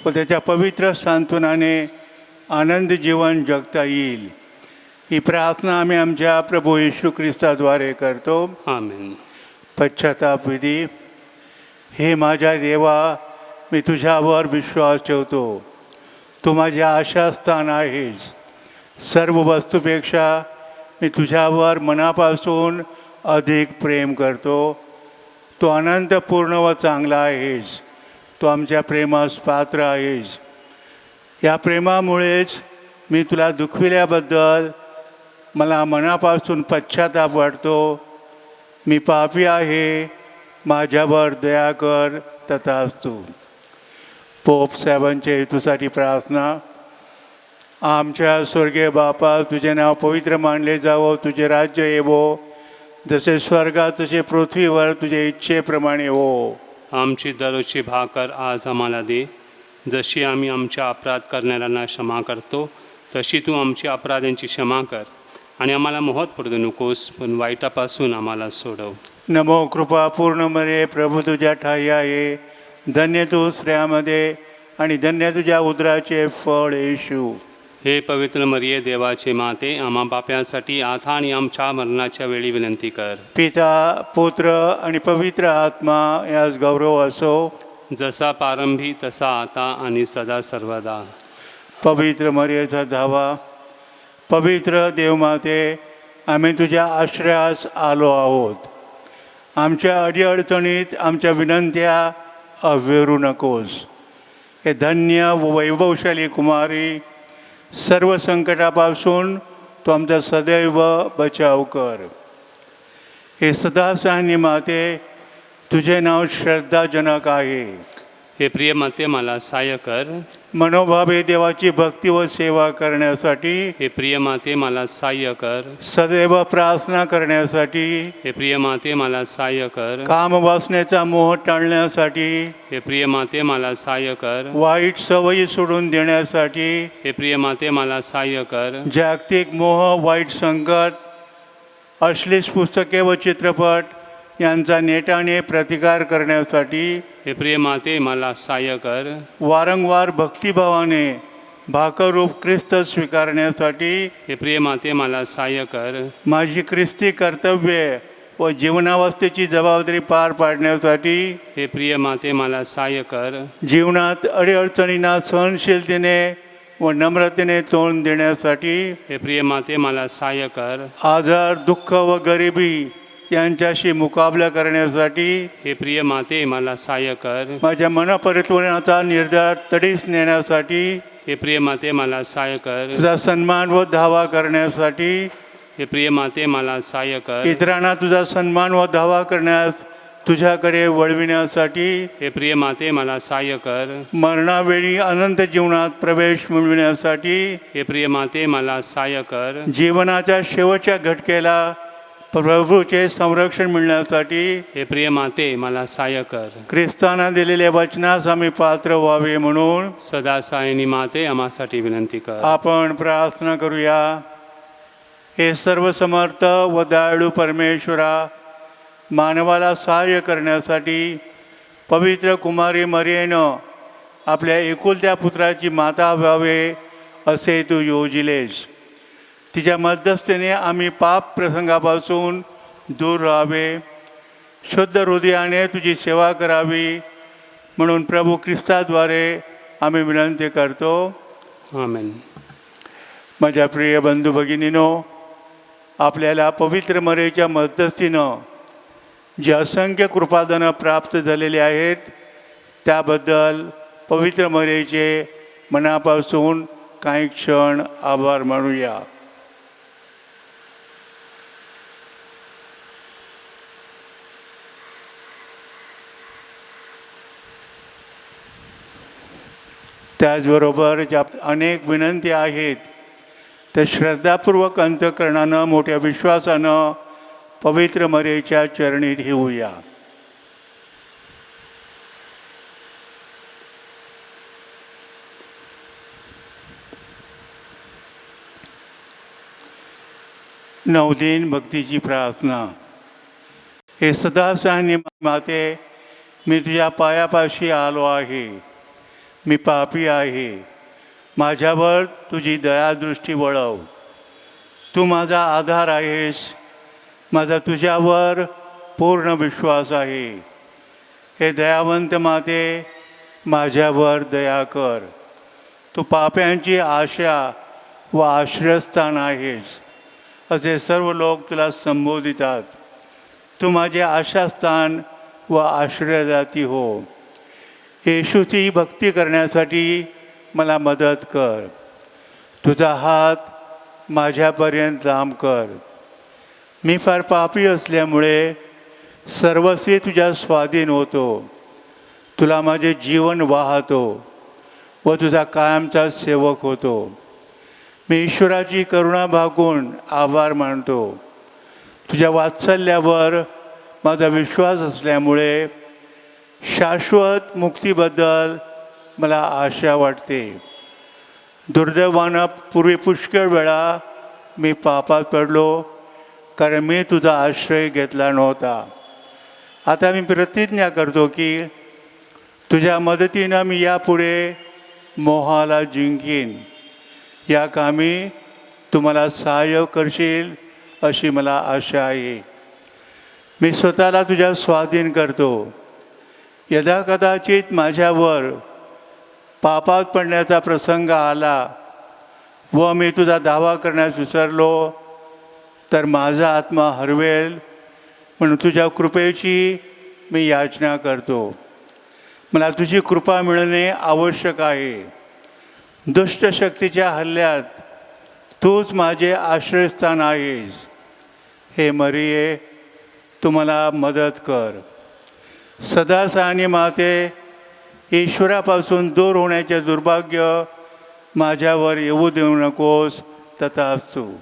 व त्याच्या पवित्र सांत्वनाने आनंद जीवन जगता येईल. ही प्रार्थना आम्ही आमच्या प्रभू येशू ख्रिस्ताद्वारे करतो. आमेन. पश्चाताप विधी. हे माझ्या देवा, मी तुझ्यावर विश्वास ठेवतो. तू माझे आशास्थान आहेस. सर्व वस्तूपेक्षा मी तुझ्यावर मनापासून अधिक प्रेम करतो. तू अनंतपूर्ण व चांगला आहेस. तू आमच्या प्रेमास पात्र आहेस. या प्रेमामुळेच मी तुला दुखविल्याबद्दल मला मनापासून पश्चाताप वाटतो. मी पापी आहे, माझ्यावर दया कर. तथास्तु. पोप साहेबांच्या हेतूसाठी प्रार्थना. आमच्या स्वर्गीय बापा, तुझे नाव पवित्र मानले जावो. तुझे राज्य येवो. जसे स्वर्गात तसे पृथ्वीवर तुझ्या इच्छेप्रमाणे हो. आमची दररोजची भाकर आज आम्हाला दे. जशी आम्ही आमच्या अपराध करणाऱ्यांना क्षमा करतो, तशी तू आमची अपराधांची क्षमा कर. आणि आम्हाला मोहात पडू नकोस, पण वाईटापासून आम्हाला सोडव. नमो कृपा पूर्ण मरे, प्रभू तुझ्या ठाई आहे. धन्य तू स्त्रियामध्ये आणि धन्य तुझ्या उदराचे फळ येशू. हे पवित्र मरिये, देवाचे माते, आम्हा पाप्यांसाठी आता आणि आमच्या मरणाच्या वेळी विनंती कर. पिता, पुत्र आणि पवित्र आत्मा यास गौरव असो. जसा प्रारंभी तसा आता आणि सदा सर्वदा. पवित्र मरियेचा धावा. पवित्र देवमाते, आम्ही तुझ्या आश्रयास आलो आहोत. आमच्या अडीअडचणीत आमच्या विनंत्या अव्हेरू नकोस. हे धन्य व वैभवशाली कुमारी, सर्व संकटापासून तू आमचा सदैव बचाव कर. हे सदासहानी माते, तुझे नाव श्रद्धाजनक आहे. हे प्रिय माते, मला सहाय्य कर. मनोभावे देवाची भक्ती व सेवा करण्यासाठी. हे प्रिय माते, मला सहाय्य कर. सदैव प्रार्थना करण्यासाठी. हे प्रिय माते, मला सहाय्य कर. काम वासनेचा मोह टाळण्यासाठी. हे प्रिय माते, मला सहाय्य कर. वाईट सवयी सोडून देण्यासाठी. हे प्रिय माते, मला सहाय्य कर. जागतिक मोह, वाईट संकट, अश्लील पुस्तके व चित्रपट यांचा नेटाने प्रतिकार करण्यासाठी. हे प्रिय माते, मला सहाय्य कर. वारंवार भक्तिभावाने भाकरूप ख्रिस्त स्वीकारण्यासाठी. हे प्रिय माते, मला सहाय्य कर. माझी ख्रिस्ती कर्तव्ये व जीवनावस्थेची जबाबदारी पार पाडण्यासाठी. हे प्रिय माते, मला सहाय्य कर. जीवनात अडीअडचणींना सहनशीलतेने व नम्रतेने तोंड देण्यासाठी. हे प्रिय माते, मला सहाय्य कर. आजार, दुःख व गरिबी यांच्याशी मुकाबला करण्यासाठी. हे प्रिय माते, मला सहाय्य कर. माझ्या मनपरिवर्तनाचा निर्धार तडीस नेण्यासाठी. हे प्रिय माते, मला सहाय्य कर. तुझा सन्मान व धावा करण्यासाठी. हे प्रिय माते, मला सहाय्य कर. इतरांना तुझा सन्मान व धावा करण्यास तुझ्याकडे वळविण्यासाठी. हे प्रिय माते, मला सहाय्य कर. मरणावेळी अनंत जीवनात प्रवेश मिळविण्यासाठी. हे प्रिय माते, मला सहाय्य कर. जीवनाच्या शेवटच्या घटकेला प्रभूचे संरक्षण मिळण्यासाठी. हे प्रिय माते, मला सहाय्य कर. ख्रिस्ताना दिलेल्या वचनास आम्ही पात्र व्हावे म्हणून सदा सायनी माते, आम्हासाठी विनंती कर. आपण प्रार्थना करूया. हे सर्व समर्थ व दयाळू परमेश्वरा, मानवाला सहाय्य करण्यासाठी पवित्र कुमारी मरियेनं आपल्या एकुलत्या पुत्राची माता व्हावे असे तू योजिलेस. तिच्या मध्यस्थीने आम्ही पाप प्रसंगापासून दूर राहावे, शुद्ध हृदयाने तुझी सेवा करावी म्हणून प्रभू ख्रिस्ताद्वारे आम्ही विनंती करतो. आमेन. माझ्या प्रिय बंधू भगिनीनो, आपल्याला पवित्र मरियेच्या मध्यस्थीनं जी असंख्य कृपादानं प्राप्त झालेली आहेत, त्याबद्दल पवित्र मरियेचे मनापासून काही क्षण आभार मानूया. त्याचबरोबर ज्या अनेक विनंती आहेत तर श्रद्धापूर्वक अंतःकरणानं मोठ्या विश्वासानं पवित्र मरियेच्या चरणी ठेवूया. नवदीन भक्तीची प्रार्थना. हे सदासानी माते, मी तुझ्या पायापाशी आलो आहे. मी पापी आहे. माझ्यावर तुझी दयादृष्टी वळव. तू माझा आधार आहेस. माझा तुझ्यावर पूर्ण विश्वास आहे. हे दयावंत माते, माझ्यावर दया कर. तू पाप्यांची आशा व आश्रयस्थान आहेस असे सर्व लोक तुला संबोधितात. तू माझे आशास्थान व आश्रयदाती हो. येशूची भक्ती करण्यासाठी मला मदत कर. तुझा हात माझ्यापर्यंत लांब कर. मी फार पापी असल्यामुळे सर्वस्वी तुझ्या स्वाधीन होतो. तुला माझे जीवन वाहतो व तुझा कायमचा सेवक होतो. मी ईश्वराची करुणा भागून आभार मानतो. तुझ्या वात्सल्यावर माझा विश्वास असल्यामुळे शाश्वत मुक्तीबद्दल मला आशा वाटते. दुर्दैवानं पूर्वी पुष्कळ वेळा मी पापात पडलो, कारण मी तुझा आश्रय घेतला नव्हता. आता मी प्रतिज्ञा करतो की तुझ्या मदतीनं मी यापुढे मोहाला जिंकीन. या कामी तुम्हाला सहाय्य करशील अशी मला आशा आहे. मी स्वतःला तुझ्या स्वाधीन करतो. यदाकदाचित माझ्यावर पापात पडण्याचा प्रसंग आला व मी तुझा दावा करण्यास विसरलो तर माझा आत्मा हरवेल म्हणून तुझ्या कृपेची मी याचना करतो. मला तुझी कृपा मिळणे आवश्यक आहे. दुष्ट शक्तीच्या हल्ल्यात तूच माझे आश्रयस्थान आहेस. हे मरिये, तू मला मदत कर. सदासानी माते, ईश्वरापासून दूर होण्याचे दुर्भाग्य माझ्यावर येऊ देऊ नकोस. तथास्तु.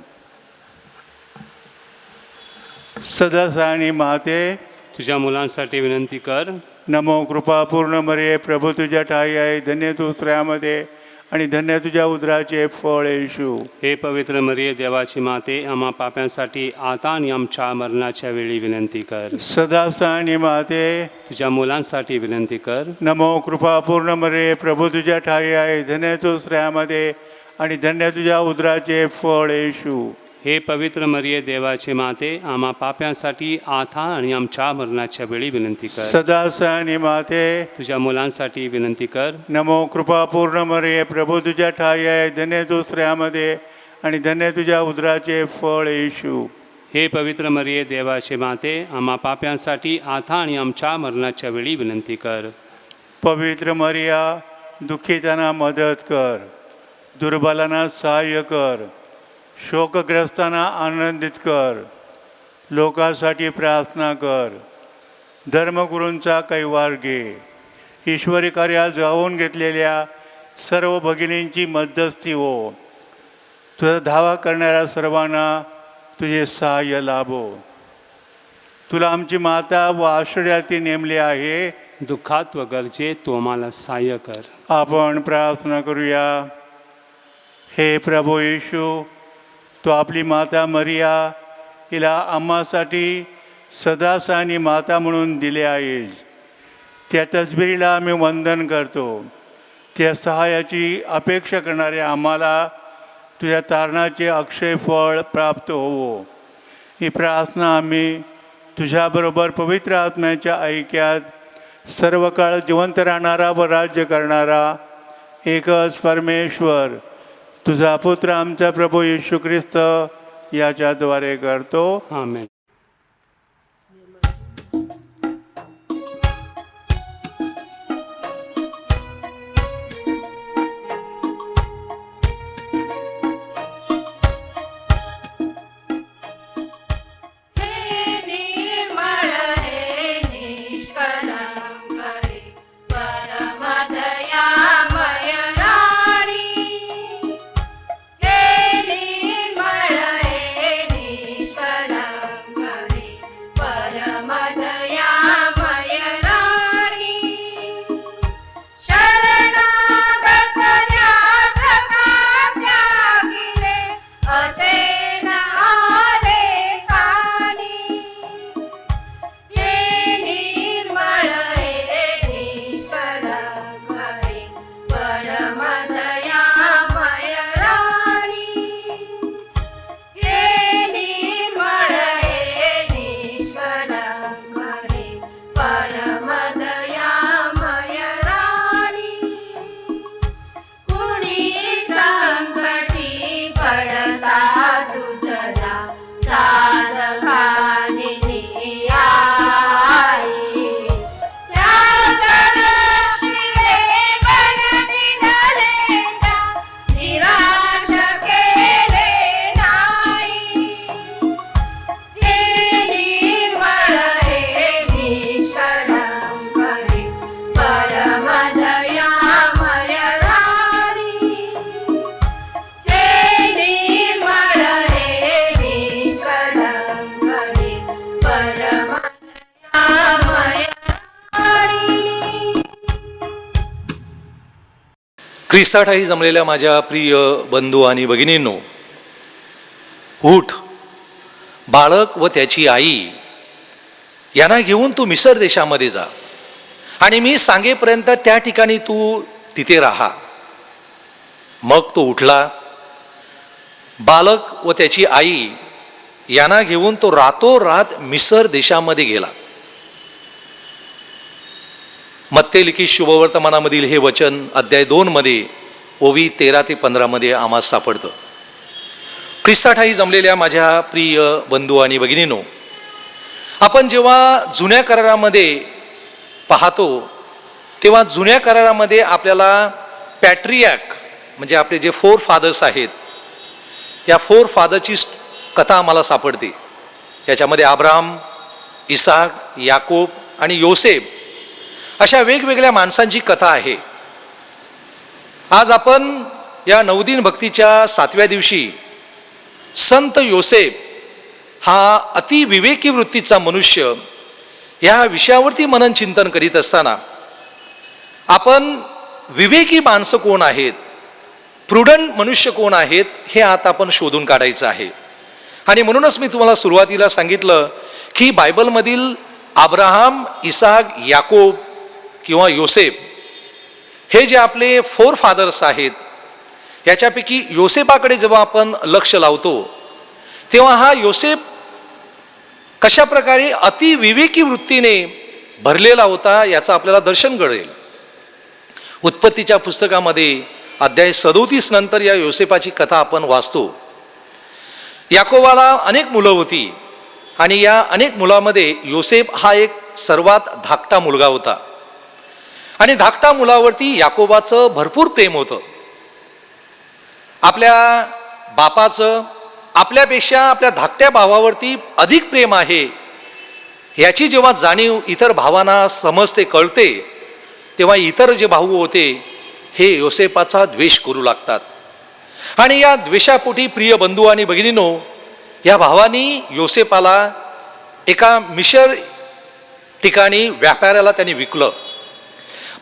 सदासानी माते, तुझ्या मुलांसाठी विनंती कर. नमो कृपा पूर्ण मरिये, प्रभू तुझ्या ठाई आहे. धन्य तू स्त्रियांमध्ये आणि धन्य तुझ्या उदराचे फळ येशू. हे पवित्र मरिये, देवाची माते, आम्हा पाप्यांसाठी आता आणि आमच्या मरणाच्या वेळी विनंती कर. सदासानी माते, तुझ्या मुलांसाठी विनंती कर. नमो कृपा पूर्ण मरिये, प्रभू तुझ्या ठाई आहे. धन्य तू स्त्रियांमध्ये आणि धन्य तुझ्या उदराचे फळ येशू. हे पवित्र मरिये, देवाचे माते, आम्हा पाप्यांसाठी आता आणि आमच्या मरणाच्या वेळी विनंती कर. सदासानी माते, तुझ्या मुलांसाठी विनंती कर. नमो कृपा पूर्ण मरिये, प्रभू तुझ्या ठाई आहे. धन्य तू स्त्रियांमध्ये आणि धन्य तुझ्या उदराचे फळ येशू. हे पवित्र मरिये, देवाचे माते, आम्हा पाप्यांसाठी आता आणि आमच्या मरणाच्या वेळी विनंती कर. पवित्र मरिया, दुःखितांना मदत कर. दुर्बलांना सहाय्य कर. शोकग्रस्तांना आनंदित कर. लोकांसाठी प्रार्थना कर. धर्मगुरूंचा कैवार घे. ईश्वरी कार्यात जाऊन घेतलेल्या सर्व भगिनींची मध्यस्थी हो. तुझा धावा करणाऱ्या सर्वांना तुझे सहाय्य लाभो. तुला आमची माता व आश्रयार्थी नेमले आहे. दुःखात व गरजेत तू आम्हाला सहाय्य कर. आपण प्रार्थना करूया. हे प्रभू येशू, तू आपली माता मरिया हिला आम्हासाठी सदासानी माता म्हणून दिले आहेस. त्या तसबिरीला आम्ही वंदन करतो. त्या सहाय्याची अपेक्षा करणाऱ्या आम्हाला तुझ्या तारणाचे अक्षय फळ प्राप्त होवो. ही प्रार्थना आम्ही तुझ्याबरोबर पवित्र आत्म्याच्या ऐक्यात सर्व काळ जिवंत राहणारा व राज्य करणारा एकच परमेश्वर तुझा पुत्र आमचा प्रभू येशू ख्रिस्त याच्याद्वारे करतो. आमेन. परमदयामय राणी, हे परमदयामय राणी, हे निर्मळ हे निष्कलंक रे, परमदयामय राणी, कुणी संकटी पडता तुझला साधकाने आई, त्या सदशिवे बनती धरेता, निराश केले नाही, हे निर्मळ हे निष्कलंक रे, परमदयामय राणी, हे निर्मळ हे निष्कलंक रे, परमदयामय राणी. ख्रिस्ताठाई जमलेल्या माझ्या प्रिय बंधू आणि भगिनींनो, उठ, बाळक व त्याची आई यांना घेऊन तू मिसर देशामध्ये जा आणि मी सांगेपर्यंत त्या ठिकाणी तू तिथे राहा. मग तो उठला, बालक व त्याची आई यांना घेऊन तो रातोरात मिसर देशामध्ये गेला. मत्ते लिखित शुभवर्तमानामधील हे वचन अध्याय 2 मध्ये ओवी 13 ते 15 मध्ये आम्हाला सापडतं. ख्रिस्ताठाई जमलेल्या माझ्या प्रिय बंधू आणि भगिनींनो, आपण जेव्हा जुन्या करारामध्ये पाहतो तेव्हा जुन्या करारामध्ये आपल्याला पॅट्रियाक म्हणजे आपले जे 4 फादर्स आहेत, या 4 फादरची कथा आम्हाला सापडते. याच्यामध्ये अब्राहम, इसाक, याकोब आणि योसेफ अशा वेगवेगळ्या माणसांची कथा आहे. आज आपण या 9 दिन भक्तीच्या 7व्या दिवशी संत योसेफ हा अतिविवेकी वृत्तीचा मनुष्य या विषयावरती मनन चिंतन करीत असताना आपण विवेकी माणसं कोण आहेत, प्रुडंट मनुष्य कोण आहेत, हे आता आपण शोधून काढायचं आहे. आणि म्हणूनच मी तुम्हाला सुरुवातीला सांगितलं की बायबलमधील अब्राहम, इसाक, याकोब किंवा योसेफ हे जे आपले 4 फादर्स आहेत, याच्यापैकी योसेफाकडे जेव्हा आपण लक्ष लावतो तेव्हा हा योसेफ कशा प्रकारे अतिविवेकी वृत्तीने भरलेला होता याचं आपल्याला दर्शन घडेल. उत्पत्तीच्या पुस्तकामध्ये अध्याय 37 नंतर या योसेफाची कथा आपण वाचतो. याकोबाला अनेक मुलं होती आणि या अनेक मुलांमध्ये योसेफ हा एक सर्वात धाकटा मुलगा होता आणि धाकटा मुलावरती याकोबाचं भरपूर प्रेम होतं. आपल्या बापाचं आपल्यापेक्षा आपल्या धाकट्या भावावरती अधिक प्रेम आहे याची जेव्हा जाणीव इतर भावांना समजते, कळते, तेव्हा इतर जे भाऊ होते हे योसेफाचा द्वेष करू लागतात. आणि या द्वेषापोटी प्रिय बंधू आणि भगिनींनो, या भावानी योसेफाला एका मिशर ठिकाणी व्यापाऱ्याला त्यांनी विकलं.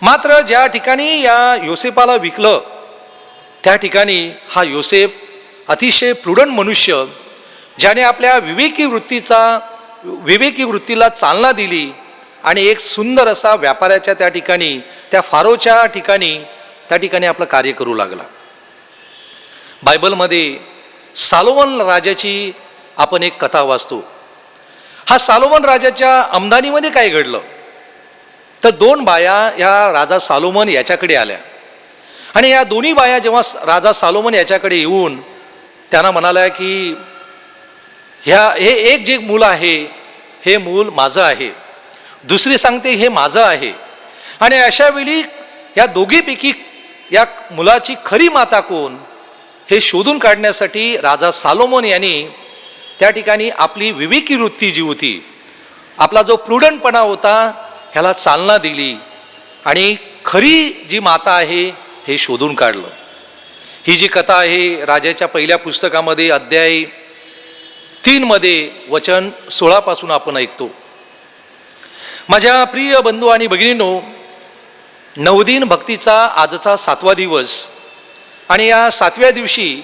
मात्र ज्या ठिकाणी या योसेफाला विकलं त्या ठिकाणी हा योसेफ अतिशय प्रुडंट मनुष्य, ज्याने आपल्या विवेकी वृत्तीला चालना दिली आणि एक सुंदर असा व्यापाऱ्याच्या त्या ठिकाणी, त्या फारोच्या ठिकाणी आपलं कार्य करू लागला. बायबलमध्ये सालोमन राजाची आपण एक कथा वाचतो. हा सालोमन राजाच्या आमदानीमध्ये काय घडलं तर 2 बाया या राजा सालोमन याच्याकडे आल्या आणि या दोन्ही बाया जेव्हा राजा सालोमन याच्याकडे येऊन त्यांना म्हणाल्या की हे एक जे मूल आहे हे मूल माझं आहे, दुसरी सांगते हे माझं आहे. आणि अशा वेळी या दोघीपैकी या मुलाची खरी माता कोण हे शोधून काढण्यासाठी राजा सालोमन यांनी त्या ठिकाणी आपली विवेकी वृत्ती जी होती, आपला जो प्रुडंटपणा होता, ह्याला चालना दिली आणि खरी जी माता आहे हे शोधून काढलं. ही जी कथा आहे राजाच्या पहिल्या पुस्तकामध्ये अध्याय 3 मध्ये वचन 16 पासून आपण ऐकतो. माझ्या प्रिय बंधू आणि भगिनींनो, 9 दिन भक्तीचा आजचा 7वा दिवस आणि या 7व्या दिवशी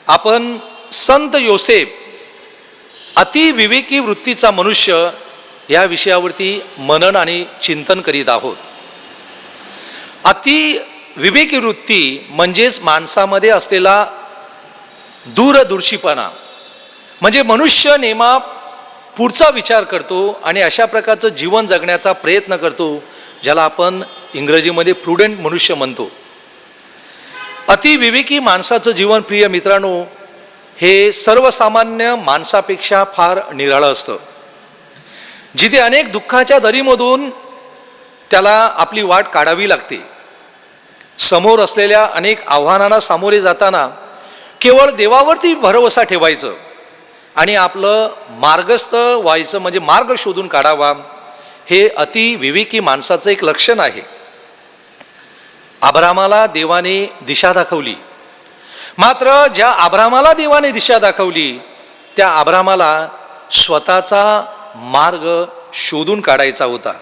आपण संत योसेफ अतिविवेकी वृत्तीचा मनुष्य या विषयावरती मनन आणि चिंतन करीत आहोत. अति विवेकी वृत्ती म्हणजेच माणसामध्ये असलेला दूरदर्शीपणा, म्हणजे मनुष्य नेमा पुढचा विचार करतो आणि अशा प्रकारचं जीवन जगण्याचा प्रयत्न करतो, ज्याला आपण इंग्रजीमध्ये प्रुडंट मनुष्य म्हणतो. अतिविवेकी माणसाचं जीवन, प्रिय मित्रांनो, हे सर्वसामान्य माणसापेक्षा फार निराळं असतं. जिथे अनेक दुःखाच्या दरीमधून त्याला आपली वाट काढावी लागते. समोर असलेल्या अनेक आव्हानांना सामोरे जाताना केवळ देवावरती भरवसा ठेवायचं आणि आपलं मार्गस्थ व्हायचं, म्हणजे मार्ग शोधून काढावा, हे अतिविवेकी माणसाचं एक लक्षण आहे. अब्रामाला देवाने दिशा दाखवली, मात्र ज्या अब्रामाला देवाने दिशा दाखवली त्या अब्रामाला स्वतःचा मार्ग शोधून काढायचा होता.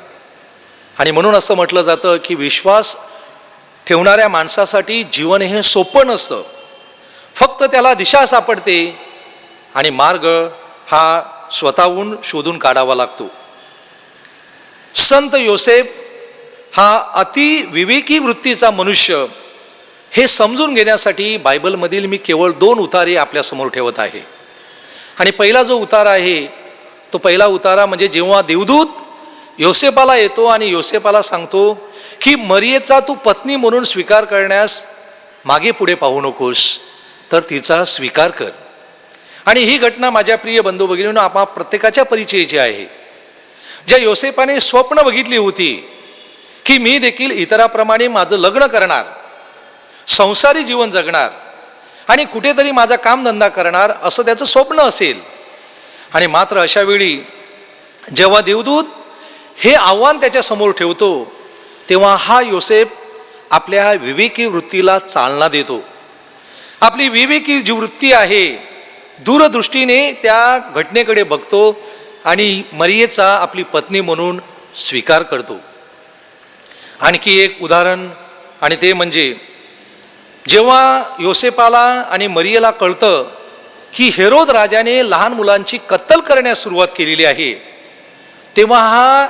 आणि म्हणून असं म्हटलं जातं की विश्वास ठेवणाऱ्या माणसासाठी जीवन हे सोपं नसतं. फक्त त्याला दिशा सापडते आणि मार्ग हा स्वतःहून शोधून काढावा लागतो. संत योसेफ हा अतिविवेकी वृत्तीचा मनुष्य हे समजून घेण्यासाठी बायबलमधील मी केवळ 2 उतारे आपल्यासमोर ठेवत आहे. आणि पहिला जो उतारा आहे तो पहिला उतारा म्हणजे जेव्हा देवदूत योसेफाला येतो आणि योसेफाला सांगतो की मरियेचा तू पत्नी म्हणून स्वीकार करण्यास मागे पुढे पाहू नकोस, तर तिचा स्वीकार कर. आणि ही घटना माझ्या प्रिय बंधू भगिनींनो आपल्या प्रत्येकाच्या परिचयाची आहे. ज्या योसेफाने स्वप्न बघितली होती की मी देखील इतराप्रमाणे माझं लग्न करणार, संसारी जीवन जगणार आणि कुठेतरी माझा कामधंदा करणार, असं त्याचं स्वप्न असेल. आणि मात्र अशा वेळी जेव्हा देवदूत हे आव्हान त्याच्या समोर ठेवतो तेव्हा हा योसेफ आपल्या विवेकी वृत्तीला चालना देतो. आपली विवेकी जी वृत्ती आहे दूरदृष्टीने त्या घटनेकडे बघतो आणि मरियेचा आपली पत्नी म्हणून स्वीकार करतो. आणखी एक उदाहरण, आणि ते म्हणजे जेव्हा योसेफाला आणि मरियेला कळतं की हेरोद राजाने लहान मुलांची कत्तल करण्यास सुरुवात केलेली आहे, तेव्हा हा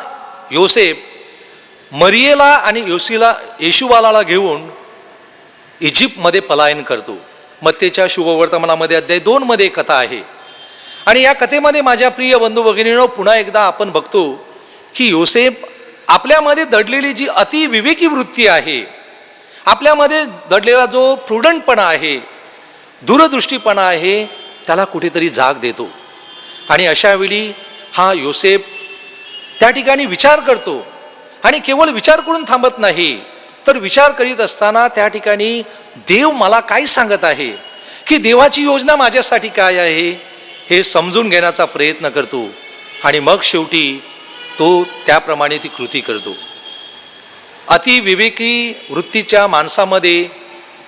योसेफ मरियेला आणि येशूबालाला घेऊन इजिप्तमध्ये पलायन करतो. मत्तेच्या शुभवर्तमानामध्ये अध्याय 2 मध्ये कथा आहे. आणि या कथेमध्ये माझ्या प्रिय बंधू भगिनींनो पुन्हा एकदा आपण बघतो की योसेफ आपल्यामध्ये दडलेली जी अतिविवेकी वृत्ती आहे, आपल्यामध्ये दडलेला जो प्रुडंटपणा आहे, दूरदृष्टीपणा आहे, त्याला कुठेतरी जाग देतो. आणि अशावेळी हा योसेफ त्या ठिकाणी विचार करतो आणि केवळ विचार करून थांबत नाही, तर विचार करीत असताना त्या ठिकाणी देव मला काय सांगत आहे, की देवाची योजना माझ्यासाठी काय आहे हे समजून घेण्याचा प्रयत्न करतो. आणि मग शेवटी तो त्याप्रमाणे ती कृती करतो. अतिविवेकी वृत्तीच्या माणसामध्ये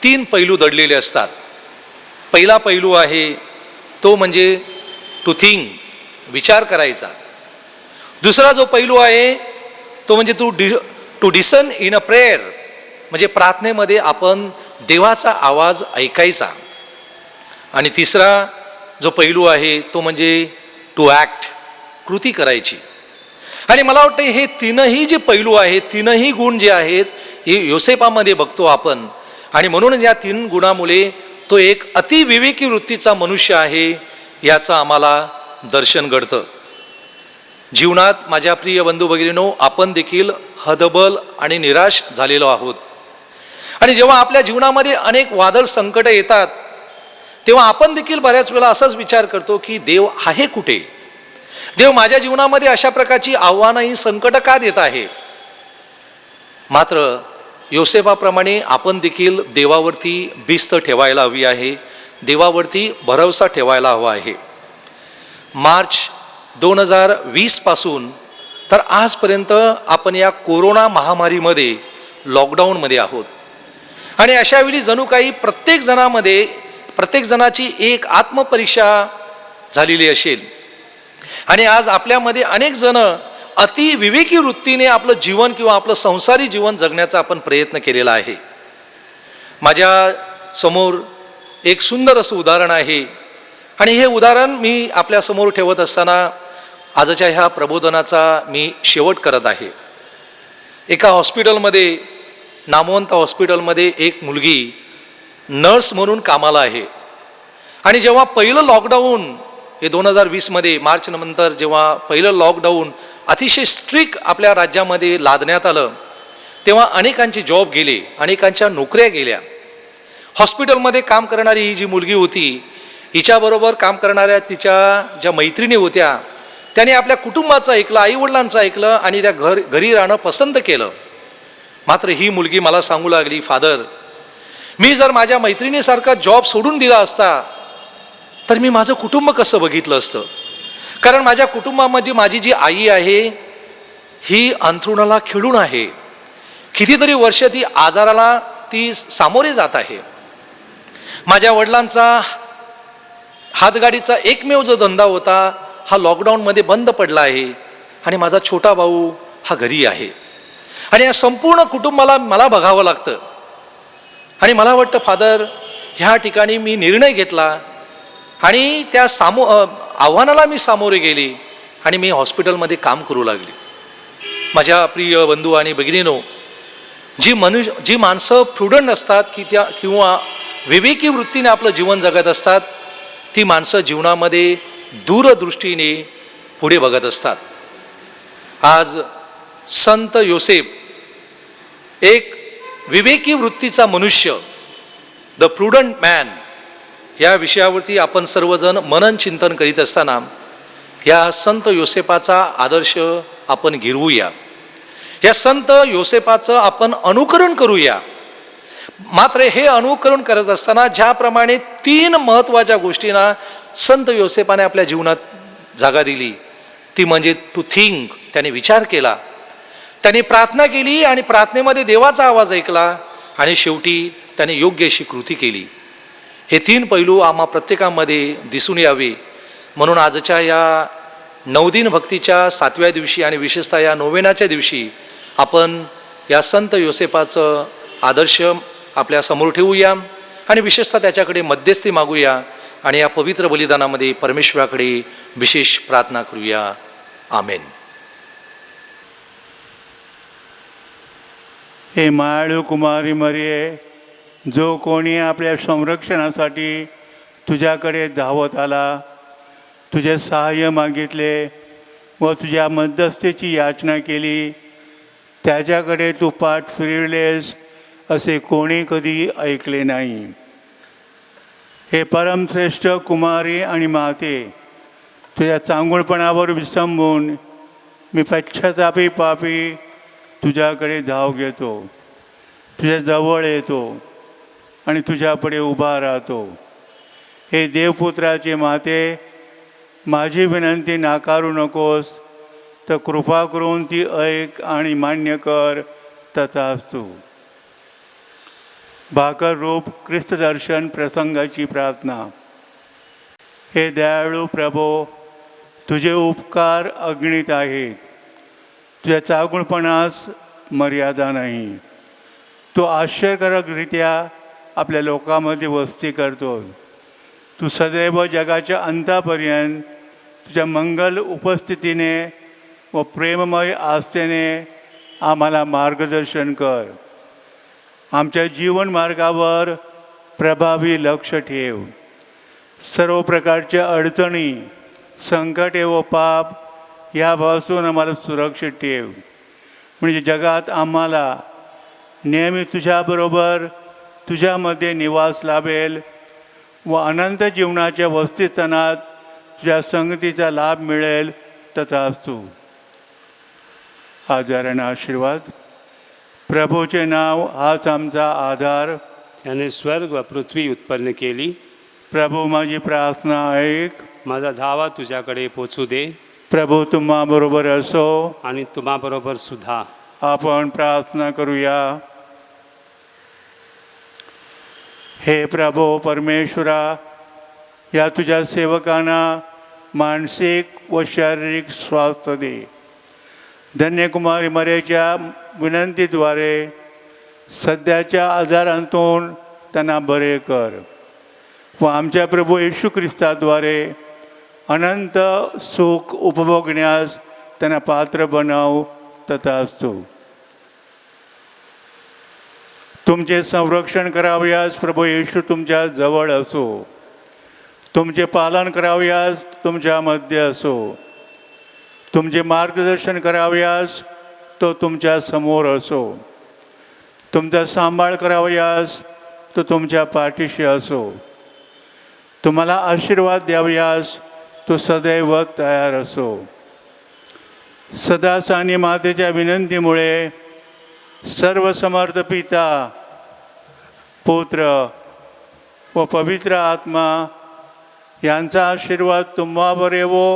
3 पैलू दडलेले असतात. पहिला पैलू आहे तो म्हणजे टू थिंक, विचार करायचा. दुसरा जो पैलू आहे तो म्हणजे टू डिसन इन अ प्रेयर, म्हणजे प्रार्थनेमध्ये आपण देवाचा आवाज ऐकायचा. आणि तिसरा जो पैलू आहे तो म्हणजे टू ॲक्ट, कृती करायची. आणि मला वाटतं हे 3ही जे पैलू आहेत, 3ही गुण जे आहेत हे योसेफामध्ये बघतो आपण. आणि म्हणून या 3 गुणामुळे तो एक अतिविवेकी वृत्तीचा मनुष्य आहे याचं आम्हाला दर्शन घडतं. जीवनात माझ्या प्रिय बंधू भगिनींनो आपण देखील हतबल आणि निराश झालेलो आहोत. आणि जेव्हा आपल्या जीवनामध्ये अनेक वादळ संकट येतात तेव्हा आपण देखील बऱ्याच वेळा असाच विचार करतो की देव आहे कुठे, देव माझ्या जीवनामध्ये अशा प्रकारची आव्हानं ही संकट का देत आहे. मात्र योसेफाप्रमाणे आपण देखील देवावरती भिस्त ठेवायला हवी आहे, देवावरती भरवसा ठेवायला हवा आहे. मार्च 2020 पासून तर आजपर्यंत आपण या कोरोना महामारीमध्ये लॉकडाऊनमध्ये आहोत. आणि अशावेळी जणू काही प्रत्येक जणाची एक आत्मपरीक्षा झालेली असेल. आणि आज आपल्यामध्ये अनेक जण अतिविवेकी वृत्तीने आपलं जीवन किंवा आपलं संसारी जीवन जगण्याचा आपण प्रयत्न केलेला आहे. माझ्या समोर एक सुंदर असं उदाहरण आहे. आणि हे उदाहरण मी आपल्यासमोर ठेवत असताना आजच्या ह्या प्रबोधनाचा मी शेवट करत आहे. एका हॉस्पिटलमध्ये नामवंत हॉस्पिटलमध्ये एक मुलगी नर्स म्हणून कामाला आहे. आणि जेव्हा पहिलं लॉकडाऊन हे 2020मध्ये मार्च नंतर जेव्हा पहिलं लॉकडाऊन अतिशय स्ट्रिक्ट आपल्या राज्यामध्ये लादण्यात आलं, तेव्हा अनेकांचे जॉब गेले, अनेकांच्या नोकऱ्या गेल्या. हॉस्पिटलमध्ये काम करणारी ही जी मुलगी होती, हिच्याबरोबर काम करणाऱ्या तिच्या ज्या मैत्रिणी होत्या, त्याने आपल्या कुटुंबाचं ऐकलं, आईवडिलांचं ऐकलं आणि त्या घरी राहणं पसंत केलं. मात्र ही मुलगी मला सांगू लागली, फादर, मी जर माझ्या मैत्रिणीसारखा जॉब सोडून दिला असता तर मी माझं कुटुंब कसं बघितलं असतं. कारण माझ्या कुटुंबामध्ये माझी जी आई आहे ही अंथरुणाला खिळून आहे. कितीतरी वर्ष ती आजाराला ती सामोरे जात आहे. माझ्या वडिलांचा हातगाडीचा एकमेव जो धंदा होता हा लॉकडाऊनमध्ये बंद पडला आहे आणि माझा छोटा भाऊ हा घरी आहे आणि या संपूर्ण कुटुंबाला मला बघावं लागतं. आणि मला वाटतं फादर, ह्या ठिकाणी मी निर्णय घेतला आणि त्या आव्हानाला मी सामोरे गेली आणि मी हॉस्पिटलमध्ये काम करू लागली. माझ्या प्रिय बंधू आणि भगिनीनो, जी माणसं प्रुडंट असतात किंवा विवेकी वृत्तीने आपलं जीवन जगत असतात, ती माणसं जीवनामध्ये दूरदृष्टीने पुढे बघत असतात. आज संत योसेफ एक विवेकी वृत्तीचा मनुष्य, द प्रुडंट मॅन, या विषयावरती आपण सर्वजण मनन चिंतन करीत असताना या संत योसेफाचा आदर्श आपण गिरवूया, या संत योसेफाचं आपण अनुकरण करूया. मात्र हे अनुकरण करत असताना ज्याप्रमाणे 3 महत्त्वाच्या गोष्टींना संत योसेफाने आपल्या जीवनात जागा दिली, ती म्हणजे टू थिंक, त्याने विचार केला, त्याने प्रार्थना केली आणि प्रार्थनेमध्ये देवाचा आवाज ऐकला आणि शेवटी त्याने योग्य अशी कृती केली. हे 3 पैलू आम्हा प्रत्येकामध्ये दिसून यावे म्हणून आजच्या या 9 दिन भक्तीच्या 7व्या दिवशी आणि विशेषतः या नोवेनाच्या दिवशी आपण या संत योसेफाचं आदर्श आपल्या समोर ठेवूया आणि विशेषतः त्याच्याकडे मध्यस्थी मागूया आणि या पवित्र बलिदानामध्ये परमेश्वराकडे विशेष प्रार्थना करूया. आमेन. हे मायाळू कुमारी मरिये, जो कोणी आपल्या संरक्षणासाठी तुझ्याकडे धावत आला, तुझे सहाय्य मागितले व तुझ्या मध्यस्थीची याचना केली, त्याच्याकडे तू पाठ फिरवलेस असे कोणी कधी ऐकले नाही. हे परमश्रेष्ठ कुमारी आणि माते, तुझ्या चांगुलपणावर विसंबून मी पश्चातापी पापी तुझ्याकडे धाव घेतो, तुझ्या जवळ येतो आणि तुझ्यापुढे उभा राहतो. हे देवपुत्राचे माते, माझी विनंती नाकारू नकोस, तर कृपा करून ती ऐक आणि मान्य कर. तथास्तु. भाकर रूप ख्रिस्तदर्शन प्रसंगाची प्रार्थना. हे दयाळू प्रभो, तुझे उपकार अगणित आहेत, तुझ्या चांगुलपणास मर्यादा नाही. तू आश्चर्यकारकरित्या आपल्या लोकांमध्ये वस्ती करतो. तू सदैव जगाच्या अंतापर्यंत तुझ्या मंगल उपस्थितीने व प्रेममय आस्थेने आम्हाला मार्गदर्शन कर. आमच्या जीवन मार्गावर प्रभावी लक्ष ठेव. सर्व प्रकारच्या अडचणी, संकटे व पाप यापासून आम्हाला सुरक्षित ठेव, म्हणजे जगात आम्हाला नेहमी तुझ्याबरोबर तुझ्यामध्ये निवास लाभेल व अनंत जीवनाच्या वस्तीस्थानात तुझ्या संगतीचा लाभ मिळेल. तथास्तु. आजारांना आशीर्वाद. प्रभूचे नाव हाच आमचा आधार. त्याने स्वर्ग व पृथ्वी उत्पन्न केली. प्रभू माझी प्रार्थना ऐक. माझा धावा तुझ्याकडे पोचू दे. प्रभू तुम्हाबरोबर असो आणि तुम्हाबरोबर सुद्धा. आपण प्रार्थना करूया. हे प्रभू परमेश्वरा, या तुझ्या सेवकांना मानसिक व शारीरिक स्वास्थ्य दे. धन्यकुमारी मरेच्या विनंतीद्वारे सध्याच्या आजारांतून त्यांना बरे कर व आमच्या प्रभू येशू ख्रिस्ताद्वारे अनंत सुख उपभोगण्यास त्यांना पात्र बनव. तथास्तु. तुमचे संरक्षण करावयास प्रभू येशू तुमच्या जवळ असो. तुमचे पालन करावयास तुमच्या मध्ये असो. तुमचे मार्गदर्शन करावयास तो तुमच्या समोर असो. तुमचा सांभाळ करावयास तो तुमच्या पाठीशी असो. तुम्हाला आशीर्वाद द्यावयास तो सदैव तयार असो. सदा सानी मातेच्या विनंतीमुळे सर्व समर्थ पिता, पुत्र व पवित्र आत्मा यांचा आशीर्वाद तुम्हावर येवो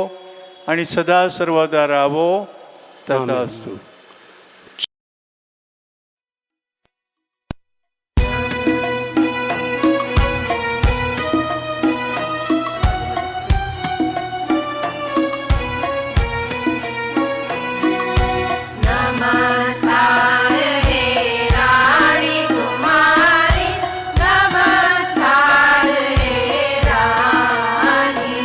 आणि सदा सर्वदा राहावो. तथास्तु. नमस्कार हे राणी कुमारी, नमस्कार हे राणी,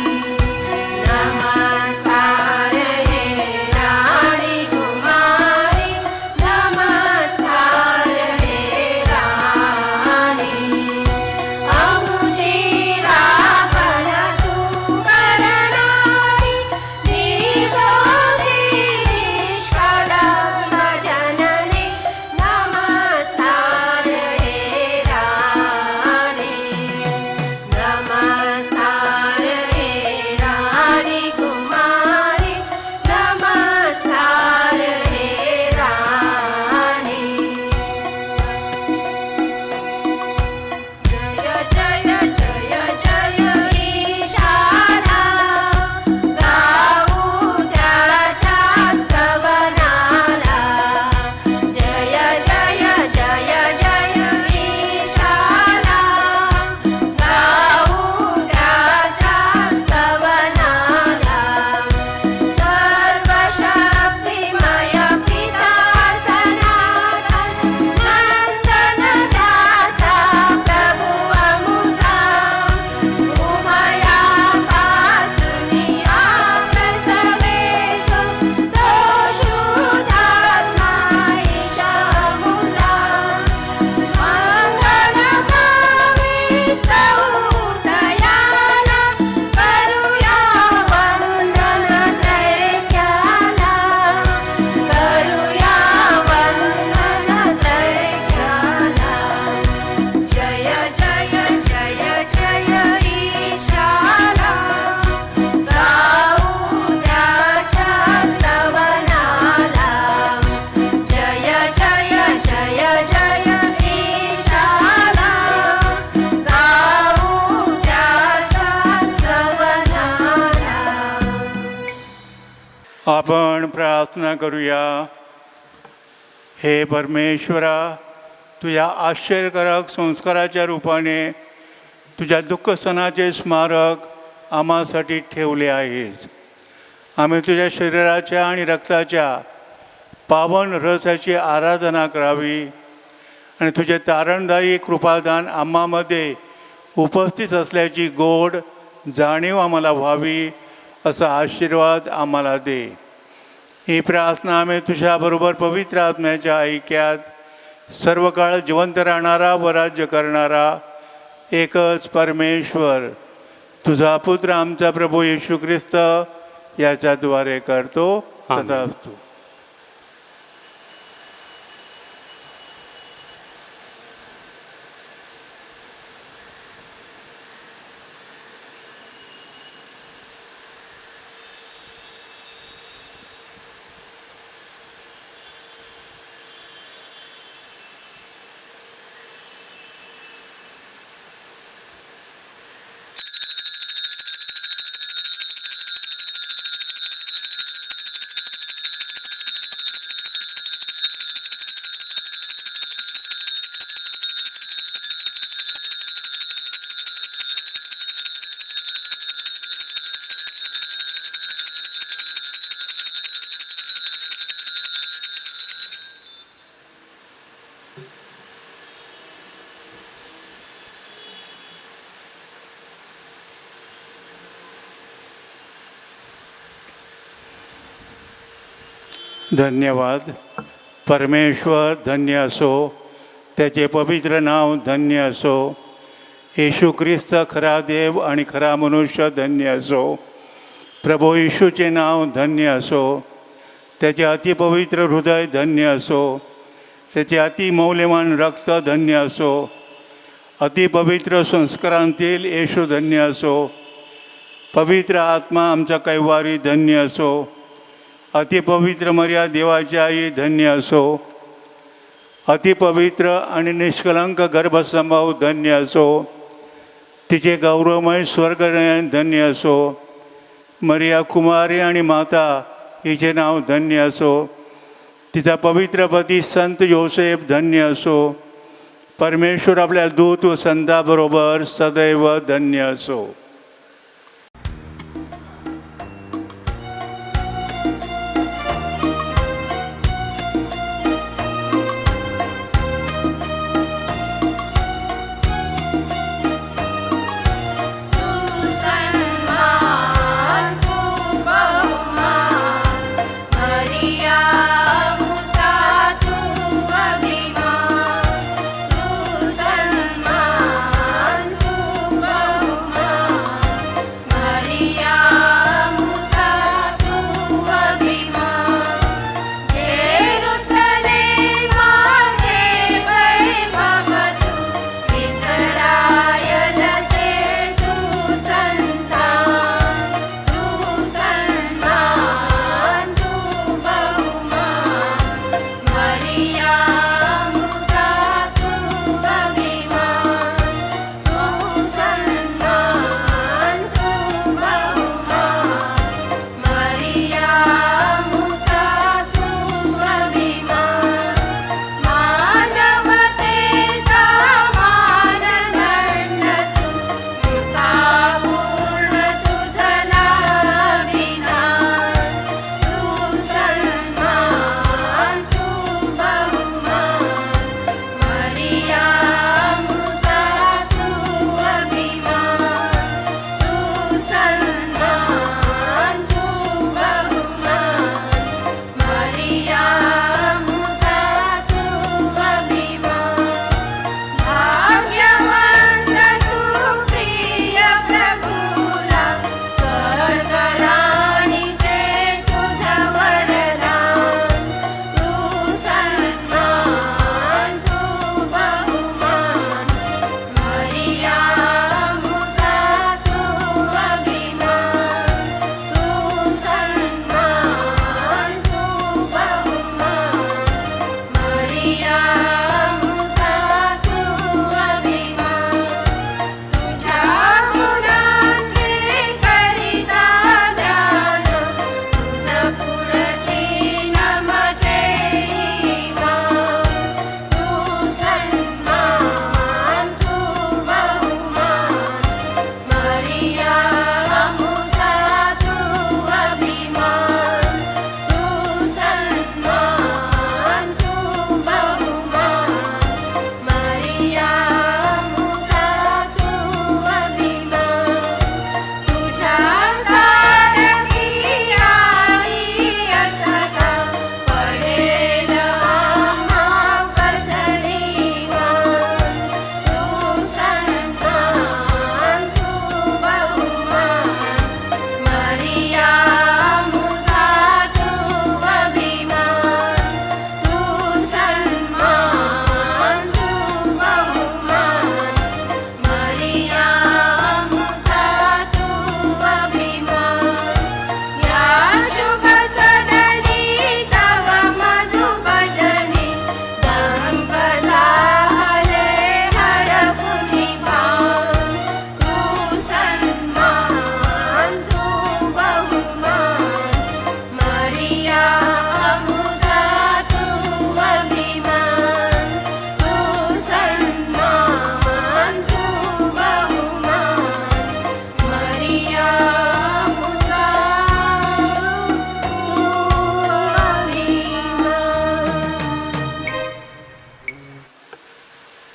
नमस्कार हे राणी कुमारी, नमस्कार हे राणी. आमची राखण तू करणारी, निर्दोषी निष्कलंक जननी, नमस्कार हे राणी, नमस्कार हे राणी कुमारी, नमस्कार हे राणी. जय जय जय जय ईशाला, गाऊ त्याच्या स्तवनाला. जय जय जय जय ईशाला, गाऊ त्याच्या स्तवनाला. सर्वशक्तिमय पिता सनातन, नंदन त्याचा प्रभु अमुचा. उभयापासूनी प्रसवेशो, तो शुद्धात्मा ईशा मुजा. मंगलभावी स्तुतयाला, करूया वंदन त्रैक्याला, करूया वंदन त्रैक्याला. जय जय जय जय ईशाला, गाऊ त्याच्या स्तवनाला. जय जय जय जय ईशाला, गाऊ त्याच्या स्तवनाला. आपण प्रार्थना करूया. हे परमेश्वरा, तुझ्या आश्चर्यकारक संस्काराच्या रूपाने तुझ्या दुःख सणाचे स्मारक आम्हासाठी ठेवले आहेस. आम्ही तुझ्या शरीराच्या आणि रक्ताच्या पावन रसाची आराधना करावी आणि तुझे तारणदायी कृपादान आम्हामध्ये उपस्थित असल्याची गोड जाणीव आम्हाला व्हावी, असा आशीर्वाद आम्हाला दे. ही प्रार्थना आम्ही तुझ्याबरोबर पवित्र आत्म्याच्या ऐक्यात सर्व काळ जिवंत राहणारा व राज्य करणारा एकच परमेश्वर, तुझा पुत्र आमचा प्रभू येशू ख्रिस्त याच्याद्वारे करतो. तथास्तु. धन्यवाद. परमेश्वर धन्य असो, त्याचे पवित्र नाव धन्य असो. येशू ख्रिस्त खरा देव आणि खरा मनुष्य धन्य असो. प्रभू येशूचे नाव धन्य असो. त्याचे अतिपवित्र हृदय धन्य असो. त्याचे अतिमौल्यवान रक्त धन्य असो. अतिपवित्र संस्कारांतील येशू धन्य असो. पवित्र आत्मा आमचा कैवारी धन्य असो. अतिपवित्र मर्या देवाची आई धन्य असो. अतिपवित्र आणि निष्कलंक गर्भसंभाव धन्य असो. तिचे गौरवमय स्वर्गनयन धन्य असो. मरिया कुमारी आणि माता हिचे नाव धन्य असो. तिचा पवित्र पती संत योसेफ धन्य असो. परमेश्वर आपल्या दूत व संताबरोबर सदैव धन्य असो.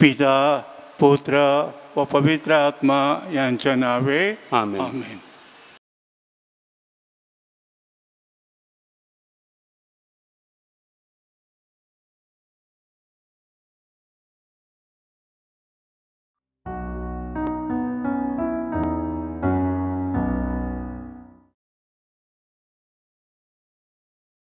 पिता पुत्र व पवित्र आत्मा यांच्या नावे आमेन. आमेन.